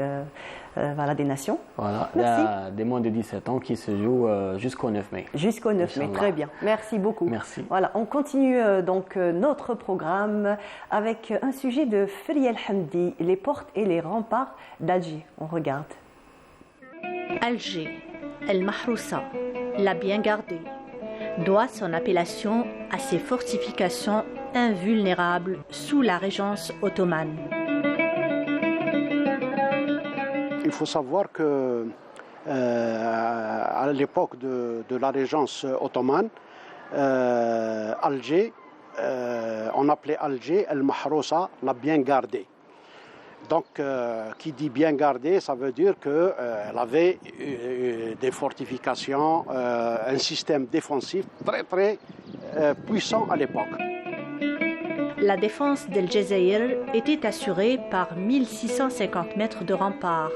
des Nations. Voilà, il y a des moins de 17 ans qui se jouent jusqu'au 9 mai. Jusqu'au 9 mai, très bien. Merci beaucoup. Merci. Voilà, on continue donc notre programme avec un sujet de Feri El Hamdi, les portes et les remparts d'Alger. On regarde. Alger, El Mahrousa, la bien gardée, doit son appellation à ses fortifications invulnérables sous la régence ottomane. Il faut savoir que à l'époque de la régence ottomane, Alger, on appelait Alger El Mahrousa, la bien gardée. Donc, qui dit bien gardée, ça veut dire qu'elle avait des fortifications, un système défensif très très puissant à l'époque. La défense d'El Jezaïr était assurée par 1650 mètres de remparts,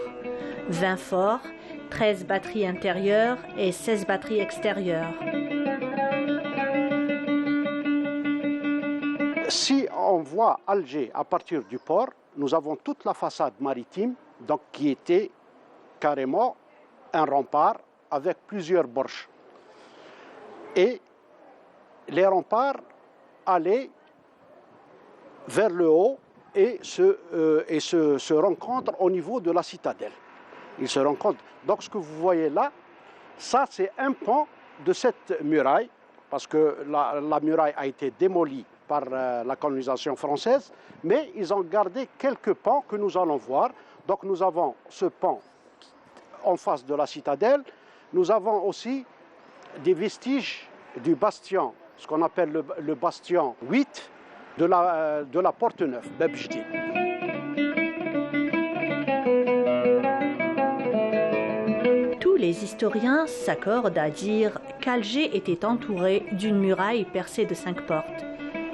20 forts, 13 batteries intérieures et 16 batteries extérieures. Si on voit Alger à partir du port, nous avons toute la façade maritime, donc qui était carrément un rempart avec plusieurs borches. Et les remparts allaient vers le haut et se rencontrent au niveau de la citadelle. Ils se rencontrent. Donc ce que vous voyez là, ça c'est un pan de cette muraille, parce que la muraille a été démolie par la colonisation française, mais ils ont gardé quelques pans que nous allons voir. Donc nous avons ce pan en face de la citadelle, nous avons aussi des vestiges du bastion, ce qu'on appelle le bastion 8 de la Porte Neuve, Bab Jdid. Tous les historiens s'accordent à dire qu'Alger était entouré d'une muraille percée de 5 portes.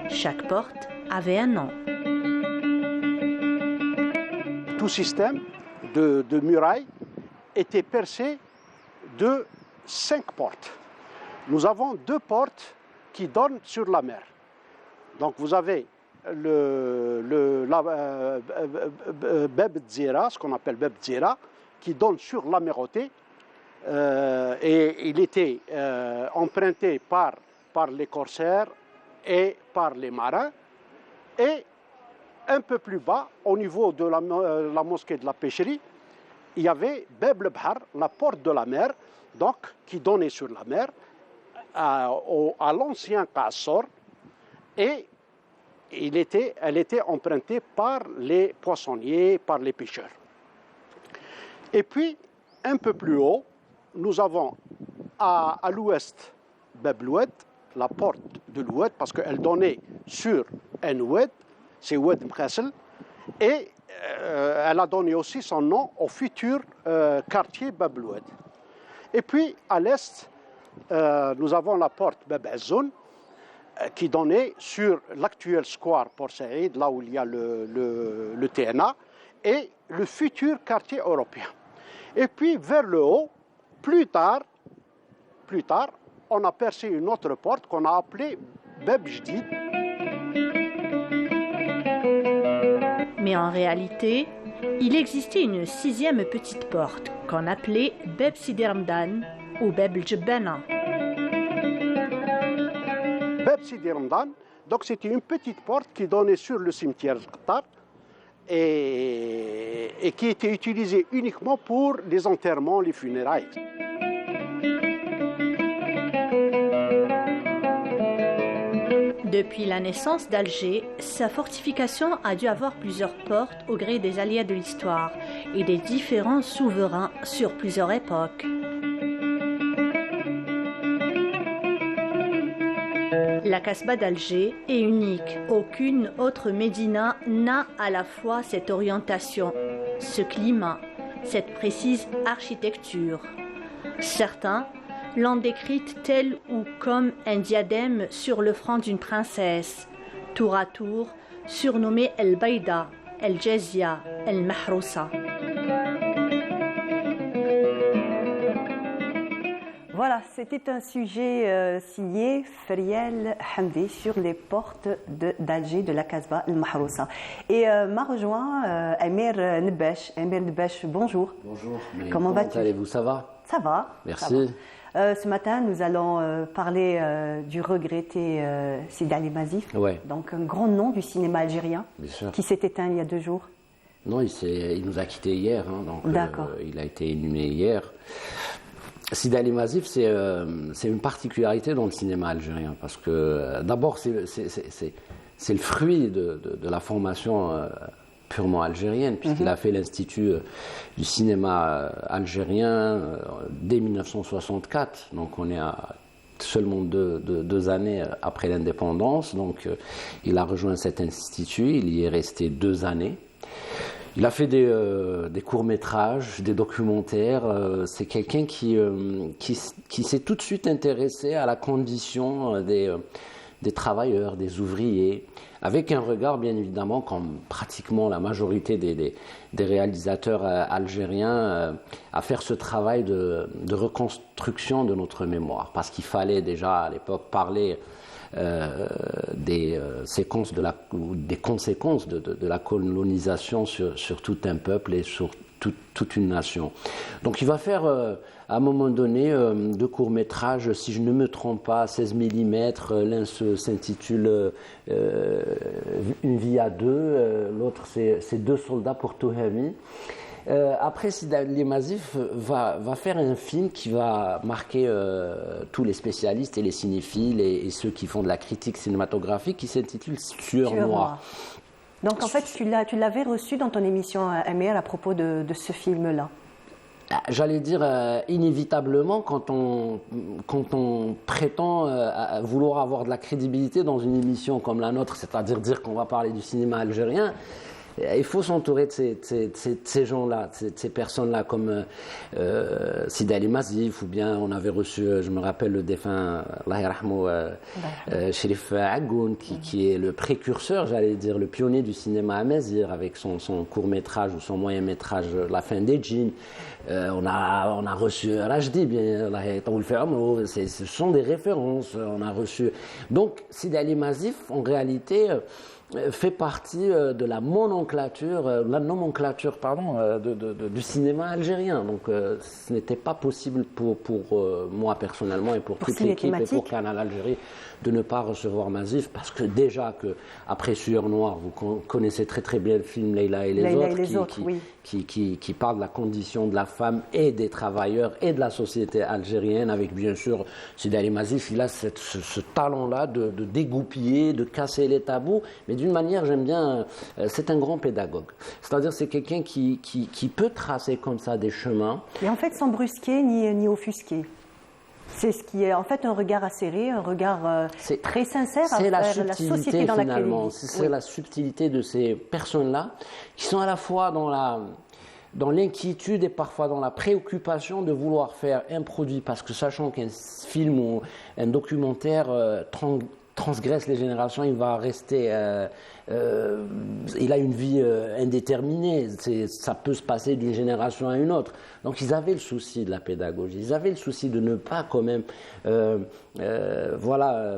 Chaque porte avait un nom. Tout système de muraille était percé de 5 portes. Nous avons 2 portes qui donnent sur la mer. Donc vous avez Bab Tzira, ce qu'on appelle Bab Tzira, qui donne sur la Méroté. Et il était emprunté par les corsaires et par les marins. Et un peu plus bas, au niveau de la mosquée de la pêcherie, il y avait Bab el-Bahar, la porte de la mer, donc, qui donnait sur la mer, à l'ancien Kassor, et elle était empruntée par les poissonniers, par les pêcheurs. Et puis, un peu plus haut, nous avons à l'ouest Bab el-Oued, la porte de l'Oued, parce qu'elle donnait sur un Oued, c'est Oued Mkhassel, et elle a donné aussi son nom au futur quartier Bab el-Oued. Et puis, à l'est, nous avons la porte Bab Azzoun, qui donnait sur l'actuel square Port Saïd, là où il y a le TNA, et le futur quartier européen. Et puis, vers le haut, Plus tard, on a percé une autre porte qu'on a appelée Bab Jdid. Mais en réalité, il existait une 6e petite porte qu'on appelait Bab Sidi Ramadan ou Bab el-Jabbana. Bab Sidi Ramadan, donc c'était une petite porte qui donnait sur le cimetière de Qatar et qui était utilisée uniquement pour les enterrements, les funérailles. Depuis la naissance d'Alger, sa fortification a dû avoir plusieurs portes au gré des aléas de l'histoire et des différents souverains sur plusieurs époques. La Casbah d'Alger est unique. Aucune autre médina n'a à la fois cette orientation, ce climat, cette précise architecture. Certains l'ont décrite telle ou comme un diadème sur le front d'une princesse, tour à tour surnommée El Baïda, El Jazia, El Mahrousa. Voilà, c'était un sujet signé Feriel Hamdi sur les portes d'Alger de la Casbah El Mahrousa. Et m'a rejoint Amir Nebesh. Amir Nebesh, bonjour. Bonjour. Comment vas-tu? Allez-vous? Ça va? Ça va. Merci. Ça va. Ce matin, nous allons parler du regretté Sidi Ali Mazif, donc un grand nom du cinéma algérien, qui s'est éteint il y a 2 jours. Non, il nous a quittés hier, hein, donc il a été inhumé hier. Sidi Ali Mazif, c'est une particularité dans le cinéma algérien, parce que d'abord, c'est le fruit de la formation purement algérienne, puisqu'il a fait l'Institut du cinéma algérien dès 1964, donc on est à seulement deux années après l'indépendance, donc il a rejoint cet institut, il y est resté 2 années. Il a fait des courts-métrages, des documentaires. C'est quelqu'un qui s'est tout de suite intéressé à la condition des travailleurs, des ouvriers, avec un regard, bien évidemment, comme pratiquement la majorité des réalisateurs algériens, à faire ce travail de reconstruction de notre mémoire. Parce qu'il fallait déjà, à l'époque, parler des conséquences de la colonisation sur tout un peuple et sur toute une nation. Donc il va faire à un moment donné 2 courts-métrages, si je ne me trompe pas, 16 mm, l'un s'intitule Une vie à 2, l'autre c'est 2 soldats pour Touhami. Après, Sidi Ali Mazif va faire un film qui va marquer tous les spécialistes et les cinéphiles et ceux qui font de la critique cinématographique, qui s'intitule Sueur Noire. Donc en fait, tu l'avais reçu dans ton émission Amir à propos de ce film-là. J'allais dire inévitablement, quand on prétend vouloir avoir de la crédibilité dans une émission comme la nôtre, c'est-à-dire dire qu'on va parler du cinéma algérien, il faut s'entourer de ces gens-là, de ces personnes-là, comme Sidi Ali Mazif, ou bien on avait reçu, je me rappelle, le défunt, Allah yarhamou, Chérif Agoun, qui est le précurseur, j'allais dire, le pionnier du cinéma amazigh, avec son court-métrage ou son moyen-métrage La fin des djinns. On a reçu Rajdi, bien, ce sont des références, on a reçu. Donc, Sidi Ali Mazif, en réalité, fait partie de la nomenclature du cinéma algérien. Donc ce n'était pas possible pour moi personnellement et pour toute l'équipe et pour Canal Algérie de ne pas recevoir Mazif, parce que déjà après Sueur Noire, vous connaissez très très bien le film Leïla et les autres, qui parle de la condition de la femme et des travailleurs et de la société algérienne, avec bien sûr Sidi Ali Mazif. Il a ce talent-là de dégoupiller, de casser les tabous, mais d'une manière, j'aime bien, c'est un grand pédagogue. C'est-à-dire, c'est quelqu'un qui peut tracer comme ça des chemins. Et en fait, sans brusquer ni offusquer. C'est ce qui est en fait un regard acéré, un regard très sincère vers la société dans laquelle il vit. C'est la subtilité de ces personnes-là qui sont à la fois dans l'inquiétude et parfois dans la préoccupation de vouloir faire un produit, parce que sachant qu'un film ou un documentaire transgresse les générations, il va rester... il a une vie indéterminée. Ça peut se passer d'une génération à une autre. Donc ils avaient le souci de la pédagogie. Ils avaient le souci de ne pas quand même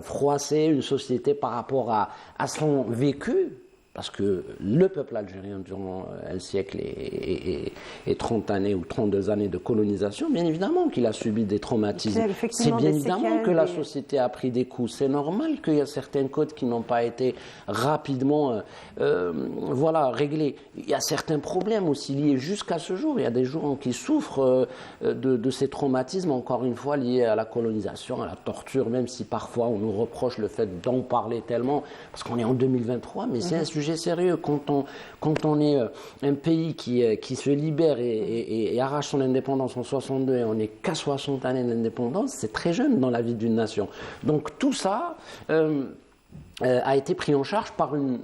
froisser une société par rapport à son vécu. Parce que le peuple algérien, durant un siècle et 30 années ou 32 années de colonisation, bien évidemment qu'il a subi des traumatismes. C'est bien évidemment que la société a pris des coups. C'est normal qu'il y a certaines codes qui n'ont pas été rapidement réglées. Il y a certains problèmes aussi liés jusqu'à ce jour. Il y a des gens qui souffrent de ces traumatismes, encore une fois, liés à la colonisation, à la torture, même si parfois on nous reproche le fait d'en parler tellement, parce qu'on est en 2023, mais c'est un sujet sérieux. Quand on est un pays qui se libère et arrache son indépendance en 62 et on n'est qu'à 60 années d'indépendance, c'est très jeune dans la vie d'une nation. Donc tout ça a été pris en charge par une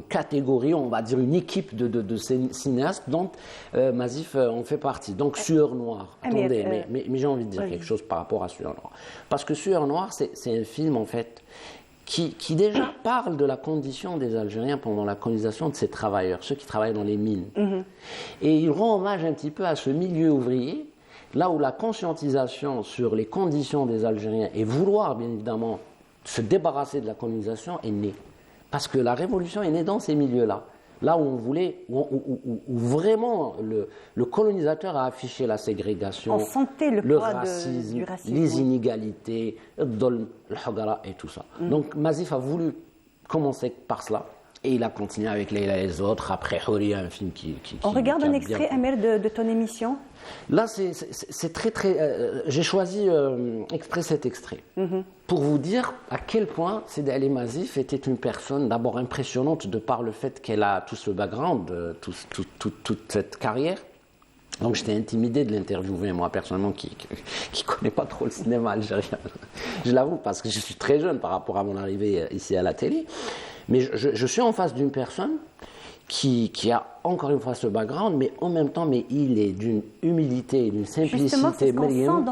catégorie, on va dire une équipe de cinéastes dont Mazif en fait partie. Donc Sueur Noire. Attendez, mais j'ai envie de dire quelque chose par rapport à Sueur Noire. Parce que Sueur Noire, c'est un film en fait qui déjà parle de la condition des Algériens pendant la colonisation de ces travailleurs, ceux qui travaillent dans les mines. Et il rend hommage un petit peu à ce milieu ouvrier, là où la conscientisation sur les conditions des Algériens et vouloir, bien évidemment, se débarrasser de la colonisation est née. Parce que la révolution est née dans ces milieux-là. Là où on voulait, où vraiment le colonisateur a affiché la ségrégation, le racisme, du racisme, les inégalités, le hagara et tout ça. Donc Mazif a voulu commencer par cela. Et il a continué avec Leila et les autres. Après Houria, un film qui on regarde un extrait, Amer, de ton émission. Là, c'est très... j'ai choisi exprès cet extrait pour vous dire à quel point Sidi Ali Mazif était une personne d'abord impressionnante de par le fait qu'elle a tout ce background, toute cette carrière. Donc j'étais intimidé de l'interviewer, moi personnellement, qui ne connais pas trop le cinéma algérien. Je l'avoue, parce que je suis très jeune par rapport à mon arrivée ici à la télé. Mais je suis en face d'une personne qui a encore une fois ce background, mais en même temps, il est d'une humilité, d'une simplicité. Justement, c'est ce qu'on sent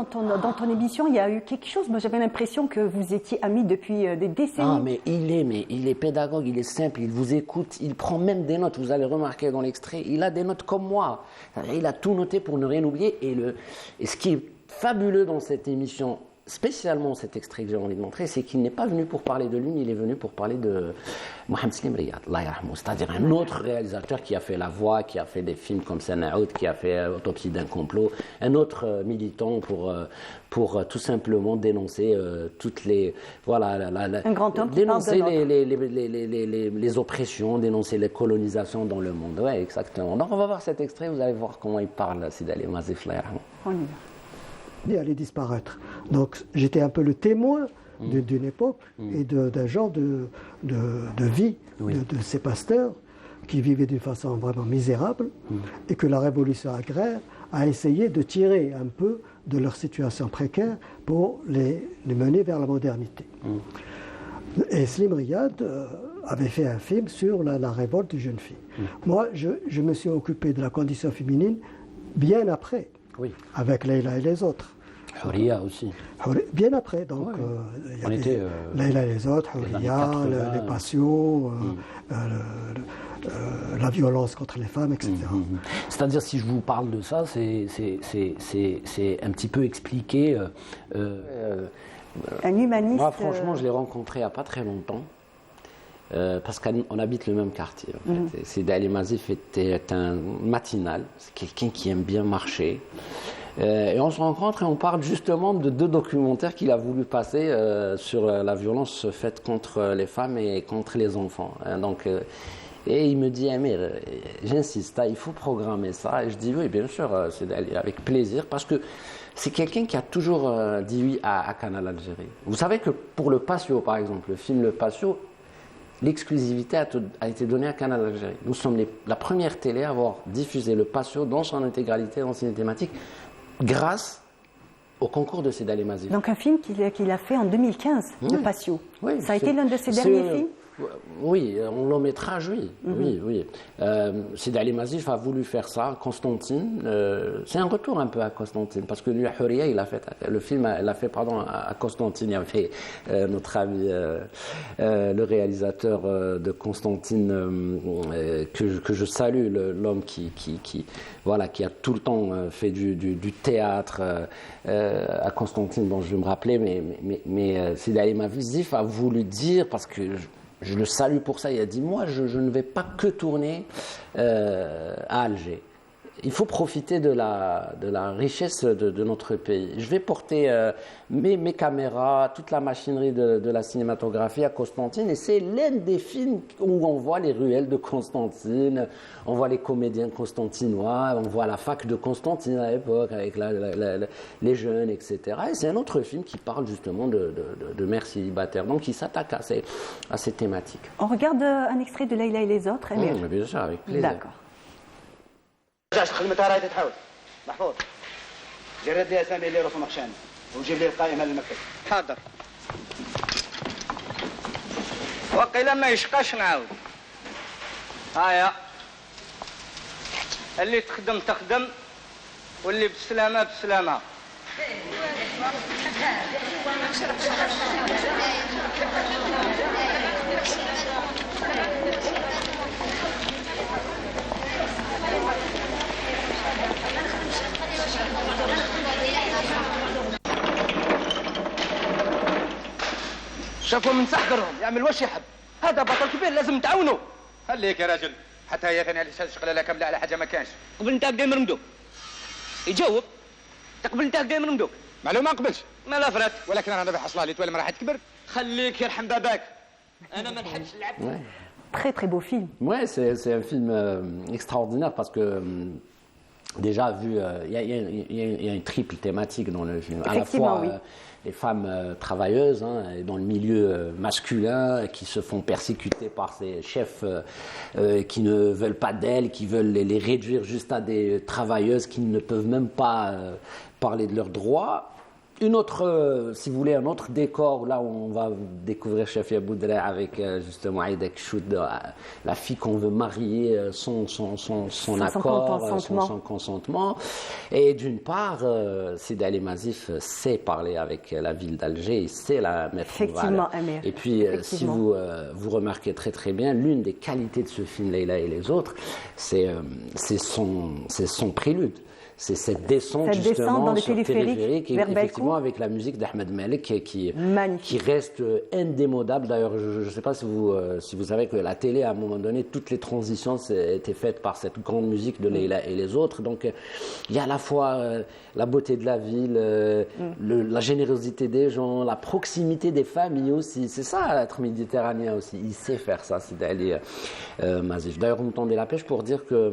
dans ton émission. Il y a eu quelque chose. Moi, j'avais l'impression que vous étiez amis depuis des décennies. Ah, mais il est pédagogue, il est simple, il vous écoute, il prend même des notes. Vous allez remarquer dans l'extrait, il a des notes comme moi. Il a tout noté pour ne rien oublier. Et ce qui est fabuleux dans cette émission, spécialement cet extrait que j'ai envie de montrer, c'est qu'il n'est pas venu pour parler de lui, il est venu pour parler de Mohamed Slim Riyad, c'est-à-dire un autre réalisateur qui a fait La Voix, qui a fait des films comme Sanaoud, qui a fait Autopsie d'un complot, un autre militant pour tout simplement dénoncer toutes les... un grand homme dénoncer les oppressions, dénoncer les colonisations dans le monde. Oui, exactement. Donc on va voir cet extrait, vous allez voir comment il parle, Sidi Ali Mazif. On y va. Allait disparaître. Donc j'étais un peu le témoin d'une époque et d'un genre de vie de ces pasteurs qui vivaient d'une façon vraiment misérable et que la révolution agraire a essayé de tirer un peu de leur situation précaire pour les mener vers la modernité. Et Slim Riyad avait fait un film sur la révolte des jeunes filles. Moi, je me suis occupé de la condition féminine bien après. Avec Leila et les autres. Houria aussi. Bien après, donc il y avait Leila et les autres, Houria, les passions, la violence contre les femmes, etc. C'est-à-dire, si je vous parle de ça, c'est un petit peu expliqué. Un humaniste. Moi, franchement, je l'ai rencontré il n'y a pas très longtemps. Parce qu'on habite le même quartier. En fait. Sidi Ali Mazif était un matinal, c'est quelqu'un qui aime bien marcher. Et on se rencontre et on parle justement de 2 documentaires qu'il a voulu passer sur la violence faite contre les femmes et contre les enfants. Et il me dit, Amir, j'insiste, il faut programmer ça. Et je dis, oui, bien sûr, Sidi Ali, avec plaisir, parce que c'est quelqu'un qui a toujours dit oui à Canal Algérie. Vous savez que pour Le Patio, par exemple, le film Le Patio, l'exclusivité a été donnée à Canal Algérie. Nous sommes la première télé à avoir diffusé Le Patio dans son intégralité, dans ses thématiques, grâce au concours de Sidi Ali Mazif. Donc un film qu'il a fait en 2015, Le Patio. Ça a été l'un de ses derniers films. Oui, on long métrage, oui. Oui. Sidi Ali Mazif a voulu faire ça. Constantine, c'est un retour un peu à Constantine, parce que lui, Huria, il a fait le film, il a fait à Constantine. Il y avait notre ami, le réalisateur de Constantine, que je salue, l'homme qui a tout le temps fait du théâtre à Constantine, dont je vais me rappeler, mais Sidi Ali Mazif a voulu dire, parce que je le salue pour ça, il a dit, moi je ne vais pas que tourner à Alger. Il faut profiter de la richesse de notre pays. Je vais porter mes caméras, toute la machinerie de la cinématographie à Constantine, et c'est l'un des films où on voit les ruelles de Constantine, on voit les comédiens constantinois, on voit la fac de Constantine à l'époque, avec les jeunes, etc. Et c'est un autre film qui parle justement de mères célibataires, donc qui s'attaque à ces thématiques. On regarde un extrait de Leïla et les autres, Amir. Bien sûr, avec plaisir. D'accord. خدمتها راهي تتحول محفوظ جرد لي اسامي اللي يروحوا مخشان وجيب لي القائمه للمكتب حاضر وقيلا ما يشقاش نعاود هايا اللي تخدم تخدم واللي بالسلامه بالسلامه شافوا من سحقرهم يعمل واش يحب هذا بطل كبير لازم تعاونوا خليك يا راجل حتى هي ثاني على شغله كامله على حاجه ما كانش قبل نتاع قايم رمدوك يجاوب قبل نتاع قايم رمدوك معلومه ما قبلش ما لا فرات ولكن انا نبي حصلها لي تولي ما راح تكبر خليك يرحم باباك انا ما نحبش نلعب. Très très beau film. Ouais, c'est un film extraordinaire parce que déjà vu, il y a une triple thématique dans le film. À la fois les femmes travailleuses dans le milieu masculin qui se font persécuter par ces chefs qui ne veulent pas d'elles, qui veulent les réduire juste à des travailleuses qui ne peuvent même pas parler de leurs droits. Une autre, si vous voulez, un autre décor, là où on va découvrir Chafia Boudra avec justement Aïda Kchoud, la fille qu'on veut marier, son accord, son consentement. Et d'une part, Sidi Ali Mazif sait parler avec la ville d'Alger, il sait la mettre en valeur. Et puis, si vous remarquez très très bien, l'une des qualités de ce film, Leïla et les autres, c'est son prélude. C'est cette descente justement dans le sur téléphérique vers effectivement avec la musique d'Ahmed Malik qui reste indémodable. D'ailleurs, je ne sais pas si vous savez que la télé, à un moment donné, toutes les transitions étaient faites par cette grande musique de Leïla et les autres. Donc, il y a à la fois la beauté de la ville, la générosité des gens, la proximité des familles aussi. C'est ça, être méditerranéen aussi. Il sait faire ça, c'est d'aller Mazif. D'ailleurs, on me tendait la pêche pour dire que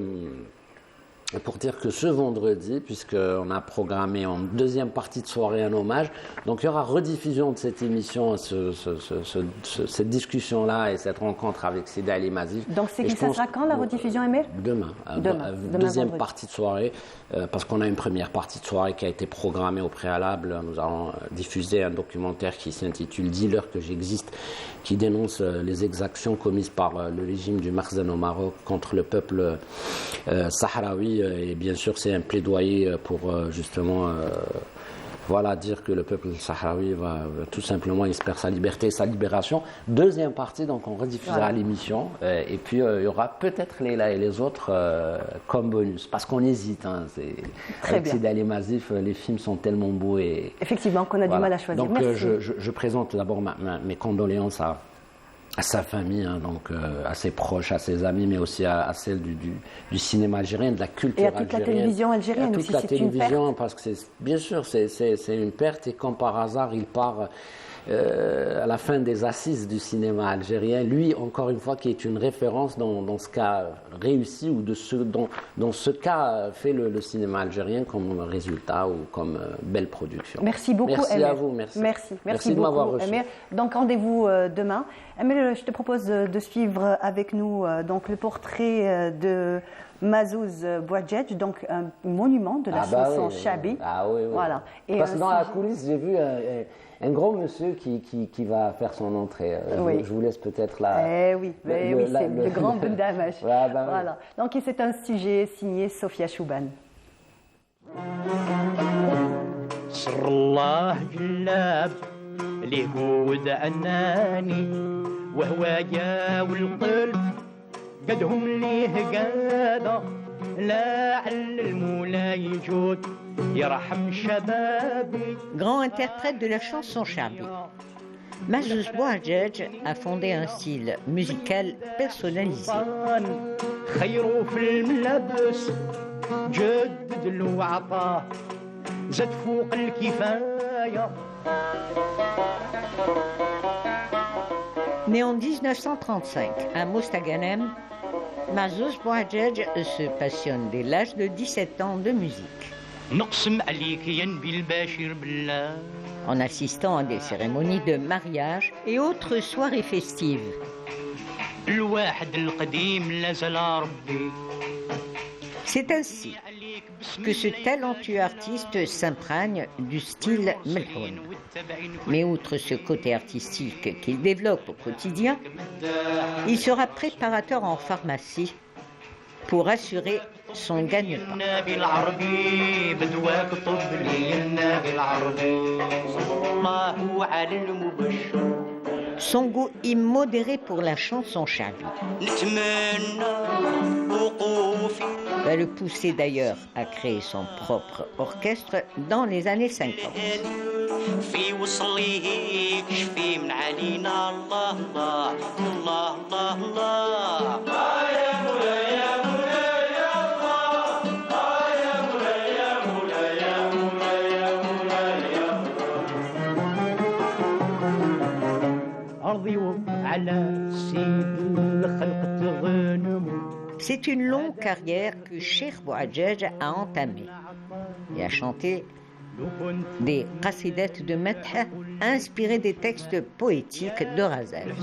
ce vendredi, puisqu'on a programmé en deuxième partie de soirée un hommage, donc il y aura rediffusion de cette émission, cette discussion-là et cette rencontre avec Sidi Ali Mazif. Donc ça sera quand la rediffusion, Amir ? Demain, deuxième partie de soirée, parce qu'on a une première partie de soirée qui a été programmée au préalable. Nous allons diffuser un documentaire qui s'intitule « 10 l'heure que j'existe », qui dénonce les exactions commises par le régime du Makhzen au Maroc contre le peuple sahraoui. Et bien sûr, c'est un plaidoyer pour justement dire que le peuple sahraoui va tout simplement espérer sa liberté, sa libération. Deuxième partie, donc on rediffusera l'émission. Et puis il y aura peut-être Leïla et les autres comme bonus. Parce qu'on hésite. Avec Sidi Ali Mazif, les films sont tellement beaux. Et, effectivement, qu'on a du mal à choisir. Donc je présente d'abord mes condoléances à sa famille, donc à ses proches, à ses amis, mais aussi à celle du cinéma algérien, de la culture algérienne. Et à toute la télévision algérienne aussi, c'est une perte. Parce que bien sûr, c'est une perte, et comme par hasard, il part à la fin des assises du cinéma algérien, lui, encore une fois, qui est une référence dans ce qu'a réussi ou dans ce qu'a fait le cinéma algérien comme résultat ou comme belle production. Merci beaucoup, merci Amir. À vous, merci. Merci de m'avoir reçu. Amir. Donc rendez-vous demain. Amir, je te propose de suivre avec nous donc le portrait de Mazouz Bouadjedj, donc un monument de la chanson Chabi. Ah oui, oui. Voilà. Et parce que dans la coulisse, j'ai vu un grand monsieur qui va faire son entrée. Oui. Je vous laisse peut-être là. Oui, c'est le grand Ben Damash. Voilà. Donc c'est un sujet signé Sofia Chouban. سر الله جلاب ليهود عناني وهو جا والقلب قدهم ليه قاده لعل المولى يجود يرحم شبابي. Grand interprète de la chanson Chabi, Mazouz Bouadjedj a fondé un style musical personnalisé. خيروا في الملبس جدد له وعطاه زاد فوق الكفايه. Né en 1935 à Mostaganem, Mazouz Bouadjedj se passionne dès l'âge de 17 ans de musique. En assistant à des cérémonies de mariage et autres soirées festives. C'est ainsi que ce talentueux artiste s'imprègne du style Melhoun. Mais outre ce côté artistique qu'il développe au quotidien, il sera préparateur en pharmacie pour assurer son gagne-pain. Son goût immodéré pour la chanson Chabi va le pousser d'ailleurs à créer son propre orchestre dans les années 50. C'est une longue carrière que Cheikh Bouadjedj a entamée et a chanté des qasidettes de madh inspirées des textes poétiques de Razel.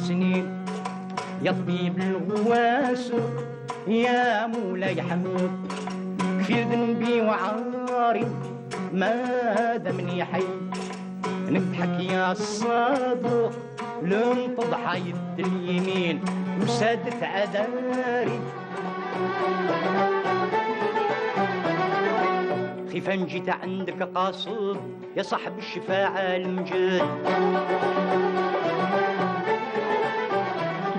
لنطض حيد اليمين وسادت عذاري خيفا جيت عندك قاصد يا صاحب الشفاعة المجد.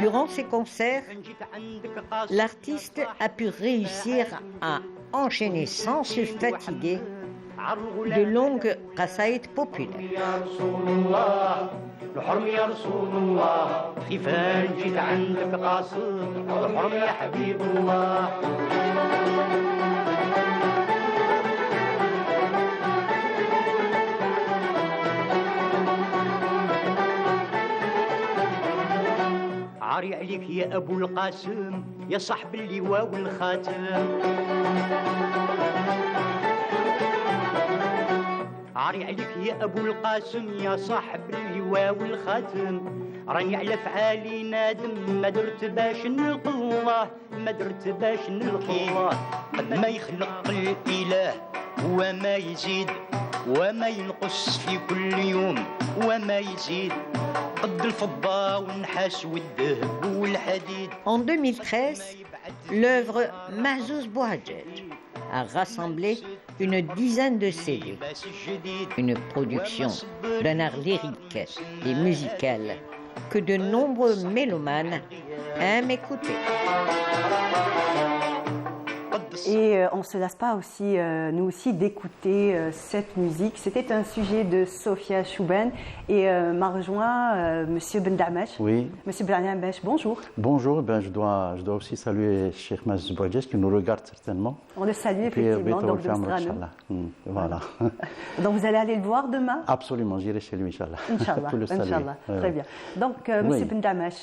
Durant ses concerts, l'artiste a pu réussir à enchaîner sans se fatiguer de longues qasaïd populaires. الحرم يا رسول الله خيفان جيت عندك قاصد الحرم يا حبيب الله. عاري عليك يا ابو القاسم يا صاحب اللواء والخاتم. عاري عليك يا ابو القاسم يا صاحب اللواء والخاتم. راني على فعالي نادم ما درت باش نلقى الله ما درت باش نلقى الله. قد ما يخلق الاله وما يزيد وما ينقص في كل يوم وما يزيد قد الفضة والنحاس والذهب والحديد. En 2013, l'œuvre Mazouz Bouadjedj a rassemblé une dizaine de CD, une production d'un art lyrique et musical que de nombreux mélomanes aiment écouter. Et on ne se lasse pas aussi, nous aussi, d'écouter cette musique. C'était un sujet de Sofia Chouban et m'a rejoint Monsieur Ben Damash. Oui. Monsieur Ben Damash, bonjour. Bonjour, je dois aussi saluer Cheikh Mazouz Bouadjedj qui nous regarde certainement. On le salue effectivement, donc de Voilà. Donc vous allez aller le voir demain? Absolument, j'irai chez lui, Inch'Allah. Inch'Allah, très bien. Donc Monsieur Ben Damash,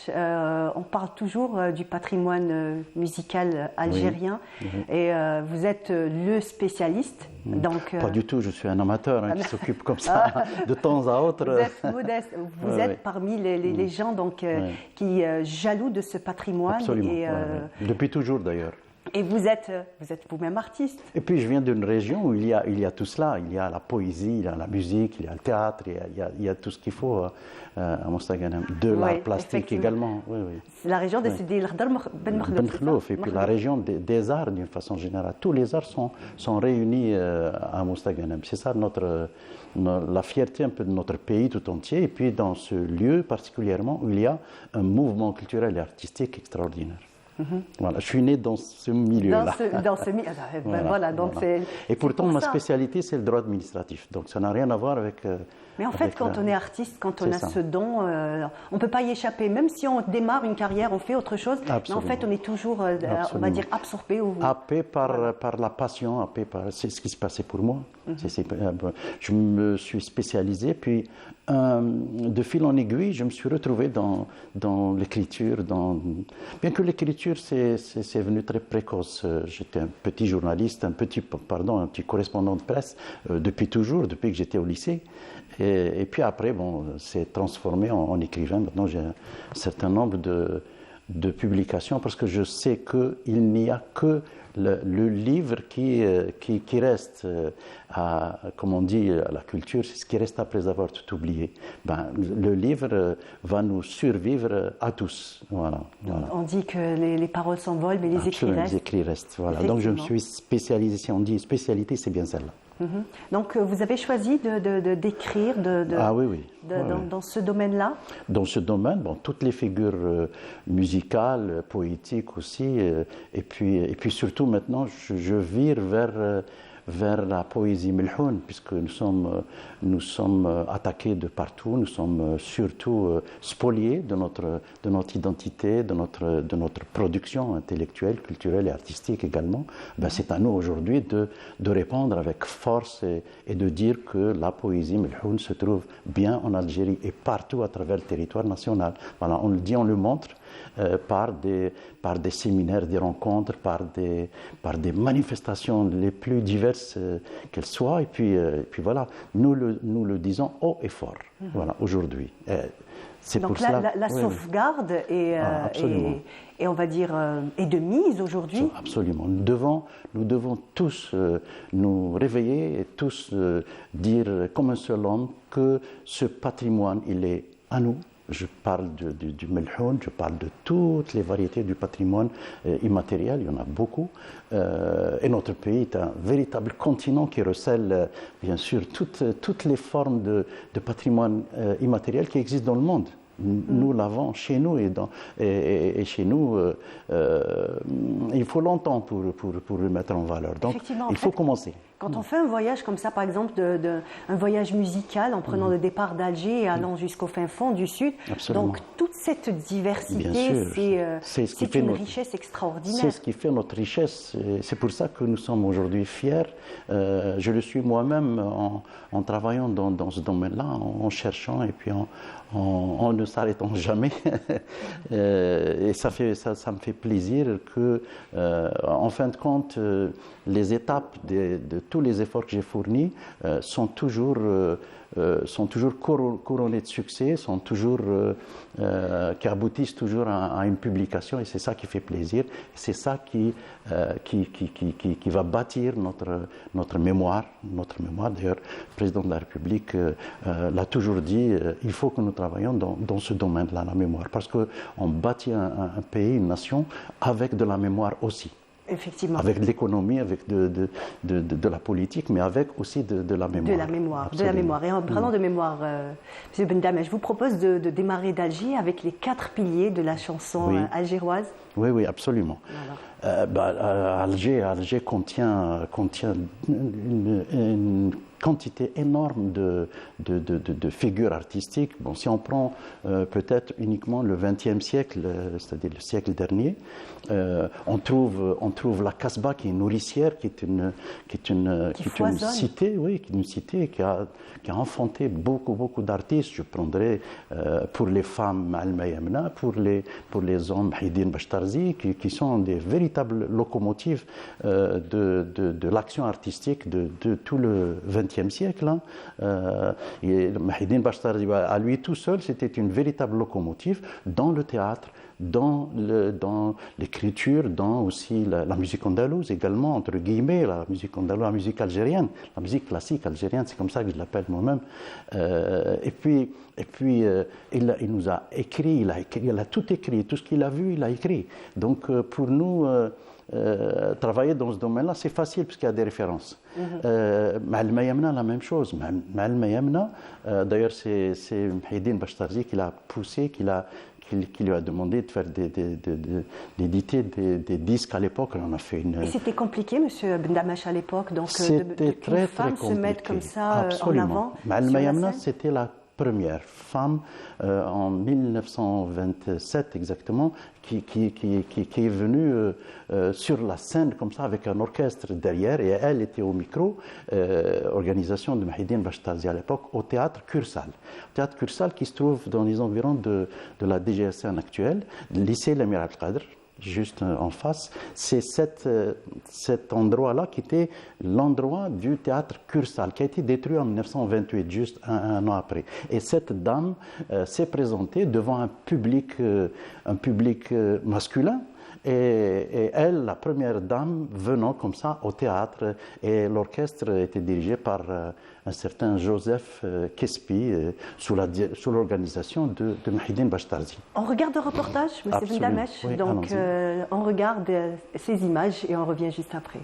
on parle toujours du patrimoine musical algérien. Oui. Et vous êtes le spécialiste. Donc, pas du tout, je suis un amateur qui s'occupe comme ça de temps à autre. Vous êtes modeste, vous êtes parmi les gens donc, qui jaloux de ce patrimoine. Absolument, depuis toujours d'ailleurs. Et vous êtes vous-même artiste. Et puis je viens d'une région où il y a tout cela. Il y a la poésie, il y a la musique, il y a le théâtre, il y a tout ce qu'il faut à Mostaganem. De l'art plastique également. Oui, oui. C'est la région de Sidi Ben Makhlouf. Et puis la région des arts d'une façon générale. Tous les arts sont réunis à Mostaganem. C'est ça la fierté un peu de notre pays tout entier. Et puis dans ce lieu particulièrement où il y a un mouvement culturel et artistique extraordinaire. Voilà, je suis né dans ce milieu-là. Et pourtant, ma spécialité, c'est le droit administratif. Donc, ça n'a rien à voir avec... Mais en fait, quand on est artiste, quand on a ce don, on ne peut pas y échapper. Même si on démarre une carrière, on fait autre chose. Absolument. Mais en fait, on est toujours, on va dire, absorbé. Happé par la passion, c'est ce qui se passait pour moi. Je me suis spécialisé, puis de fil en aiguille, je me suis retrouvé dans l'écriture. Bien que l'écriture, c'est venu très précoce. J'étais un petit journaliste, un petit correspondant de presse depuis toujours, depuis que j'étais au lycée. Et puis après, c'est transformé en écrivain. Maintenant, j'ai un certain nombre de publications parce que je sais qu'il n'y a que le livre qui reste, comme on dit, à la culture, c'est ce qui reste après avoir tout oublié. Le livre va nous survivre à tous. Voilà. On dit que les paroles s'envolent, mais les écrits restent. Les écrits restent, voilà. Donc je me suis spécialisé, si on dit spécialité, c'est bien celle-là. Donc vous avez choisi d'écrire dans ce domaine-là. Dans ce domaine, toutes les figures musicales, poétiques aussi, et puis surtout maintenant je vire vers la poésie milhoun, puisque nous sommes attaqués de partout, nous sommes surtout spoliés de notre identité, de notre production intellectuelle, culturelle et artistique également. C'est à nous aujourd'hui de répondre avec force et de dire que la poésie milhoun se trouve bien en Algérie et partout à travers le territoire national. Voilà, on le dit, on le montre. Par des séminaires, des rencontres, par des manifestations les plus diverses qu'elles soient. Et puis voilà, nous le disons haut et fort, voilà, aujourd'hui. C'est donc pour cela, la sauvegarde est on va dire, est de mise aujourd'hui. Absolument. Nous devons tous nous réveiller et tous dire comme un seul homme que ce patrimoine, il est à nous. Je parle du melhoun, je parle de toutes les variétés du patrimoine immatériel, il y en a beaucoup. Et notre pays est un véritable continent qui recèle, bien sûr, toutes les formes de patrimoine immatériel qui existent dans le monde. Nous l'avons chez nous et chez nous, il faut longtemps pour le mettre en valeur. Donc, il faut commencer. Quand on fait un voyage comme ça, par exemple, un voyage musical en prenant le départ d'Alger et allant jusqu'au fin fond du Sud, absolument. Donc toute cette diversité, c'est une richesse extraordinaire. C'est ce qui fait notre richesse. C'est pour ça que nous sommes aujourd'hui fiers. Je le suis moi-même en travaillant dans ce domaine-là, en cherchant et puis en ne s'arrêtant jamais. Et ça me fait plaisir que, en fin de compte, les étapes de tous les efforts que j'ai fournis sont toujours couronnées de succès, qui aboutissent toujours à une publication, et c'est ça qui fait plaisir. C'est ça qui va bâtir notre mémoire. D'ailleurs, le président de la République l'a toujours dit, il faut que nous travaillions dans ce domaine-là, la mémoire, parce qu'on bâtit un pays, une nation, avec de la mémoire aussi. Effectivement. Avec de l'économie, avec de la politique, mais avec aussi de la mémoire. De la mémoire. Et en parlant de mémoire, M. Bendameh, je vous propose de démarrer d'Alger avec les 4 piliers de la chanson algéroise. Oui, absolument. Alger contient une quantité énorme de figures artistiques. Bon, si on prend peut-être uniquement le XXe siècle, c'est-à-dire le siècle dernier, on trouve la Kasbah, qui est une nourricière, qui est une cité, qui a enfanté beaucoup d'artistes. Je prendrai pour les femmes Alma Yamna, pour les hommes Mahidine Bachtarzi, qui sont des véritables locomotives de l'action artistique de tout le XXe siècle. Mahidine Bachtarzi, à lui tout seul, c'était une véritable locomotive dans le théâtre, dans l'écriture, dans aussi la musique andalouse également, entre guillemets, la musique andalouse, la musique algérienne, la musique classique algérienne, c'est comme ça que je l'appelle moi-même. Et puis il nous a écrit, il a tout écrit, tout ce qu'il a vu, il a écrit. Donc pour nous, travailler dans ce domaine-là, c'est facile puisqu'il y a des références. Ma'al Mayamna, la même chose. Ma'al Mayamna, d'ailleurs, c'est Mouhidine Bachtarzi qui l'a poussé, qui lui a demandé de faire d'éditer des disques à l'époque. On a fait une... Et c'était compliqué, Monsieur Bendamache, à l'époque, donc c'était très compliqué. Se mettre comme ça Absolument. En avant. Ma'al Mayamna, c'était la première femme en 1927 exactement qui est venue sur la scène comme ça avec un orchestre derrière et elle était au micro, organisation de Mouhidine Bachtarzi à l'époque au théâtre Cursal. Théâtre Cursal qui se trouve dans les environs de la DGSN actuelle, le lycée Lamir Abdelkader, juste en face. C'est cet endroit-là qui était l'endroit du théâtre Cursal, qui a été détruit en 1928, juste un an après. Et cette dame s'est présentée devant un public masculin. Et elle, la première dame, venant comme ça au théâtre, et l'orchestre était dirigé par un certain Joseph Kespi, sous l'organisation de Mouhidine Bachtarzi. On regarde le reportage, M. Bendamache, oui, donc on regarde ces images et on revient juste après.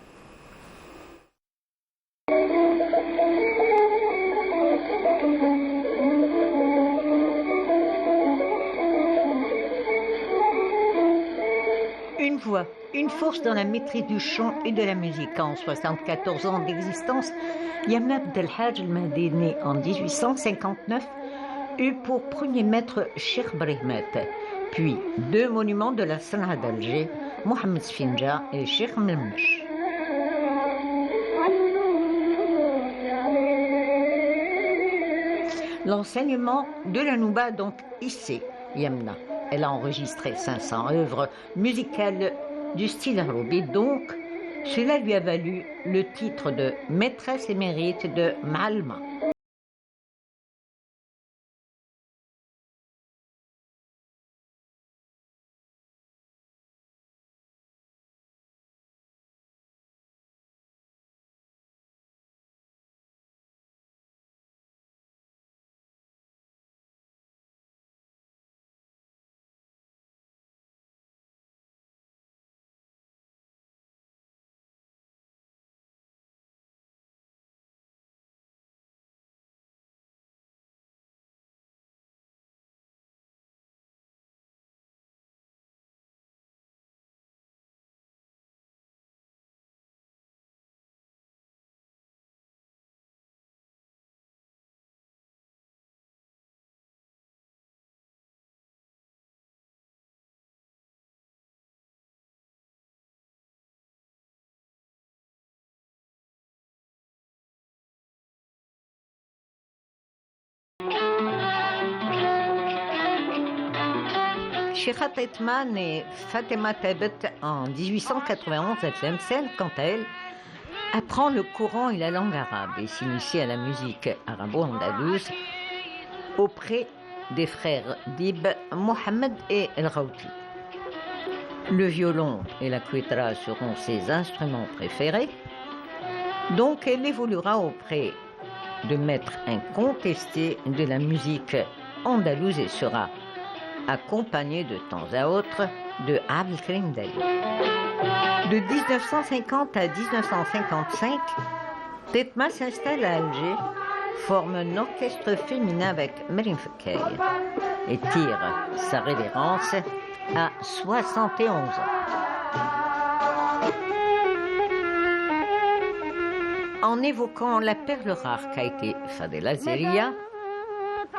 Une voix, une force dans la maîtrise du chant et de la musique. En 74 ans d'existence, Yamna Abdelhadj El-Mahdi, né en 1859, eut pour premier maître Cheikh Brehmet, puis deux monuments de la Sanaa d'Alger, Mohamed Sfinja et Cheikh Mlemch. L'enseignement de la Nouba a donc hissé Yamna. Elle a enregistré 500 œuvres musicales du style Aroubi, donc cela lui a valu le titre de maîtresse émérite de Ma'alma. Cheikha Tetman et Fatima Tebet en 1891 à Tlemcen, quant à elle, apprend le Coran et la langue arabe et s'initie à la musique arabo-andalouse auprès des frères Dib, Mohamed et El Ghouti. Le violon et la cuitra seront ses instruments préférés, donc elle évoluera auprès de maîtres incontestés de la musique andalouse et sera accompagnée de temps à autre de Abdelkrim Dali. De 1950 à 1955, Tetma s'installe à Alger, forme un orchestre féminin avec Merim Fekay et tire sa révérence à 71 ans. En évoquant la perle rare qu'a été Fadela Zeria,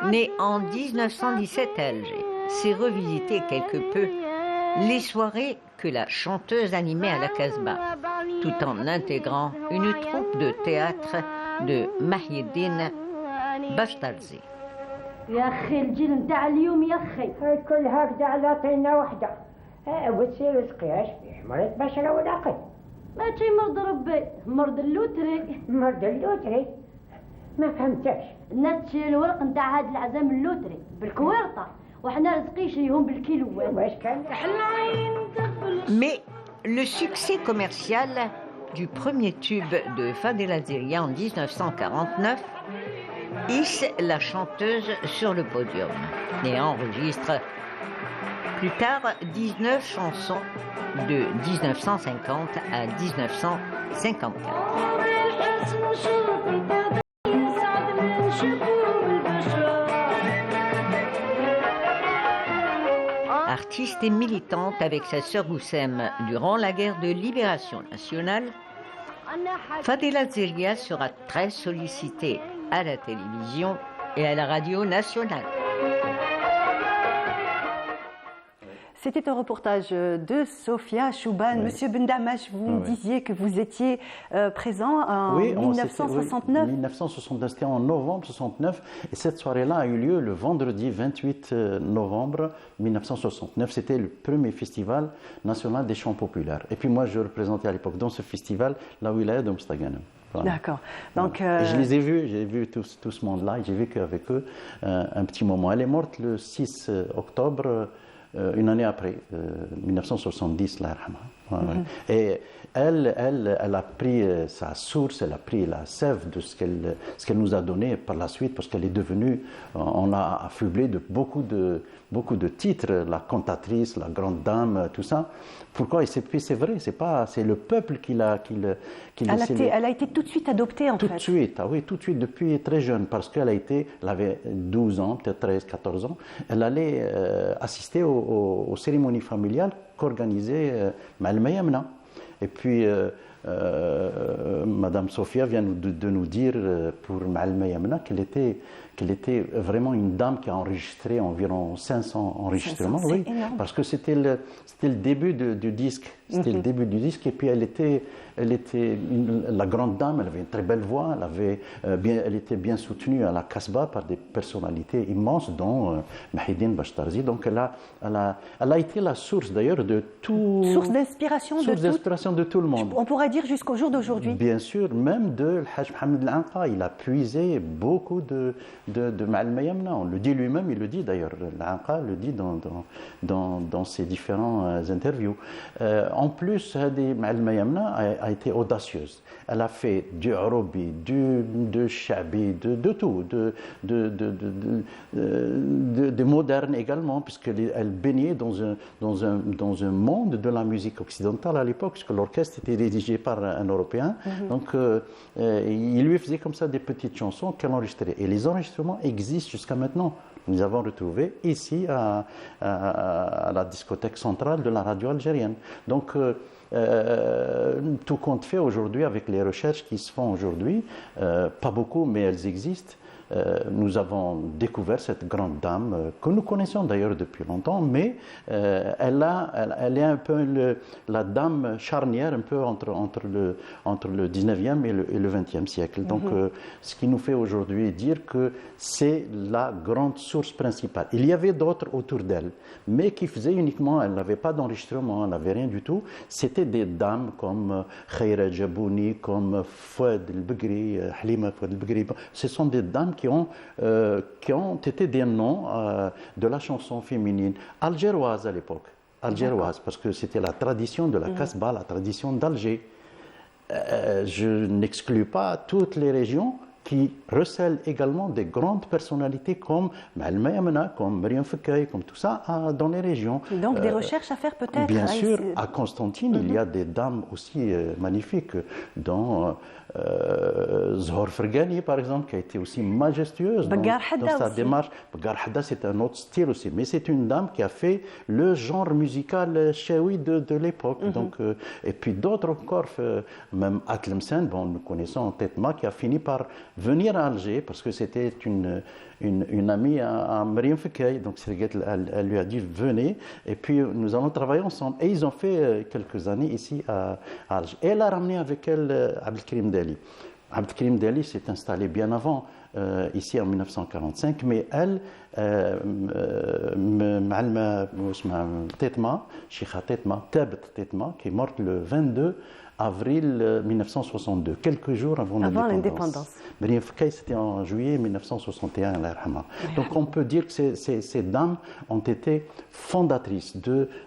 née en 1917 à Alger, c'est revisiter quelque peu les soirées que la chanteuse animait à la Casbah, tout en intégrant une troupe de théâtre de Mouhidine Bachtarzi. يا اخي الجيل نتاع اليوم يا اخي الكل هكذا على عطينا وحده وتصير سقياش فيه مريض بشره ولا قي ماشي مرض ربي مرض اللوتري ما فهمتش الناس تشيل الورق نتاع هاد العزام اللوتري بالكويرطه Mais le succès commercial du premier tube de Fadela Zeria en 1949 hisse la chanteuse sur le podium et enregistre plus tard 19 chansons de 1950 à 1954. Artiste et militante avec sa sœur Boussem durant la guerre de libération nationale, Fadela Zeria sera très sollicitée à la télévision et à la radio nationale. C'était un reportage de Sofia Chouban. Oui. Monsieur Bendamash, vous me disiez que vous étiez présent en 1969. 1969, c'était en novembre 69. Et cette soirée-là a eu lieu le vendredi 28 novembre 1969. C'était le premier festival national des chants populaires. Et puis moi, je représentais à l'époque dans ce festival la wilaya de Mstagana. Voilà. D'accord. Donc, et je les ai vus, j'ai vu tout ce monde-là, et j'ai vécu avec eux un petit moment. Elle est morte le 6 octobre. Une année après, 1970, là. Et elle a pris sa source, elle a pris la sève de ce qu'elle nous a donné par la suite, parce qu'elle est devenue, on l'a affublée de beaucoup de titres, la cantatrice, la grande dame, tout ça. Pourquoi? Et puis c'est vrai, c'est le peuple qui l'a elle a été tout de suite adoptée, en fait. Tout de suite, ah oui, tout de suite, depuis très jeune, parce qu'elle avait 12 ans, peut-être 13, 14 ans. Elle allait assister aux cérémonies familiales qu'organisait Ma'al Mayamna. Et puis, Madame Sofia vient de nous dire pour Ma'al Mayamna qu'elle était vraiment une dame qui a enregistré environ 500 enregistrements. 500, oui, énorme. Parce que c'était le début du disque. C'était le début du disque. Et puis elle était la grande dame, elle avait une très belle voix, elle était bien soutenue à la Kasbah par des personnalités immenses, dont Mahidine Bashtarzi. Donc elle a été la source d'ailleurs de tout. Source d'inspiration de tout le monde. On pourrait dire jusqu'au jour d'aujourd'hui. Bien sûr, même de Hajj Mohamed Al-Anqa, il a puisé beaucoup de Ma'al Mayamna. On le dit lui-même, il le dit d'ailleurs. Al-Anqa le dit dans ses différentes interviews. En plus, Ma'al Mayamna a été audacieuse. Elle a fait du Arabi, de Shabi, de tout, de moderne également, puisqu'elle baignait dans un monde de la musique occidentale à l'époque, puisque l'orchestre était dirigé par un Européen. Donc, il lui faisait comme ça des petites chansons qu'elle enregistrait. Et les enregistrements existent jusqu'à maintenant. Nous les avons retrouvés ici à la discothèque centrale de la radio algérienne. Donc, tout compte fait aujourd'hui avec les recherches qui se font aujourd'hui, pas beaucoup, mais elles existent. Nous avons découvert cette grande dame que nous connaissons d'ailleurs depuis longtemps, mais elle est un peu la dame charnière un peu entre le 19e et le 20e siècle. Donc, ce qui nous fait aujourd'hui dire que c'est la grande source principale. Il y avait d'autres autour d'elle, mais qui faisaient uniquement, elle n'avait pas d'enregistrement, elle n'avait rien du tout. C'était des dames comme Khaira Jabouni, comme Fouad El-Begri, Halima Fouad El-Begri. Ce sont des dames qui ont été des noms de la chanson féminine algéroise à l'époque. Algéroise, parce que c'était la tradition de la Kasbah, la tradition d'Alger. Je n'exclus pas toutes les régions qui recèlent également des grandes personnalités comme Ma'al Mayamna, comme Mariam Fekkai, comme tout ça, dans les régions. Donc des recherches à faire peut-être. Bien sûr, à Constantine, il y a des dames aussi magnifiques, dont Zohor Fergani, par exemple, qui a été aussi majestueuse dans sa démarche. Bagar Hadda, c'est un autre style aussi, mais c'est une dame qui a fait le genre musical chaoui de l'époque. Donc, et puis d'autres encore, même Atlemsen, bon, nous connaissons Tetma, qui a fini par venir à Alger, parce que c'était une amie à Mariam Fekkai, donc elle lui a dit venez, et puis nous allons travailler ensemble. Et ils ont fait quelques années ici à Alger. Et elle a ramené avec elle Abdelkrim Deli. Abdelkrim Deli s'est installé bien avant, ici en 1945, mais elle, Tetma, Cheikha Tetma, Tabt Tetma, qui est morte le 22 avril 1962, quelques jours avant l'indépendance. Meriem Fekkai, c'était en juillet 1961. Donc on peut dire que ces dames ont été fondatrices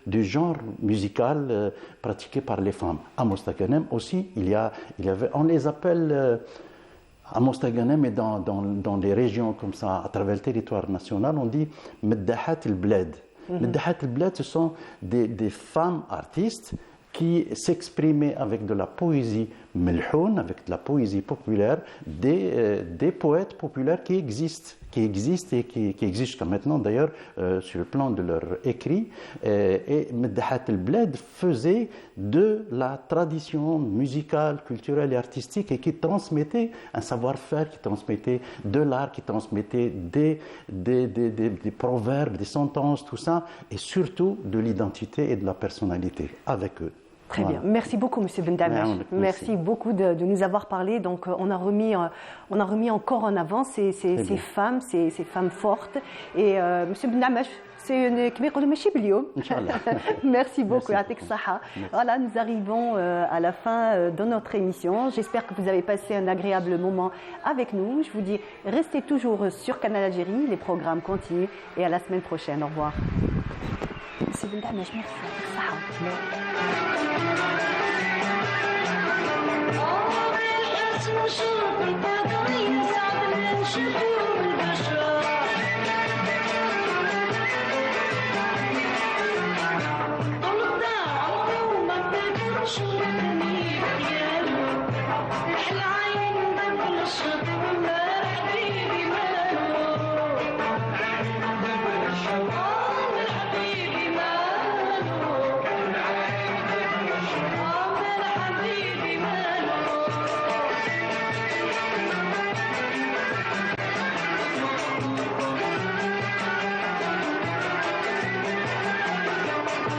du genre musical pratiqué par les femmes. À Mostaganem aussi, il y avait, on les appelle... à Mostaganem et dans les régions comme ça, à travers le territoire national, on dit Meddahat el-Bled. Meddahat el-Bled, ce sont des femmes artistes qui s'exprimaient avec de la poésie melhoun, avec de la poésie populaire, des poètes populaires qui existent et qui existent jusqu'à maintenant d'ailleurs sur le plan de leur écrit. Et Meddahat el-Bled faisait de la tradition musicale, culturelle et artistique et qui transmettait un savoir-faire, qui transmettait de l'art, qui transmettait des proverbes, des sentences, tout ça, et surtout de l'identité et de la personnalité avec eux. Très bien. Merci beaucoup, M. Bendamech. Merci beaucoup de nous avoir parlé. Donc, on a remis encore en avant ces femmes, ces femmes fortes. Et M. Bendamech, c'est une Merci beaucoup. Voilà, nous arrivons à la fin de notre émission. J'espère que vous avez passé un agréable moment avec nous. Je vous dis, restez toujours sur Canal Algérie. Les programmes continuent. Et à la semaine prochaine. Au revoir. M. Bendamech, merci.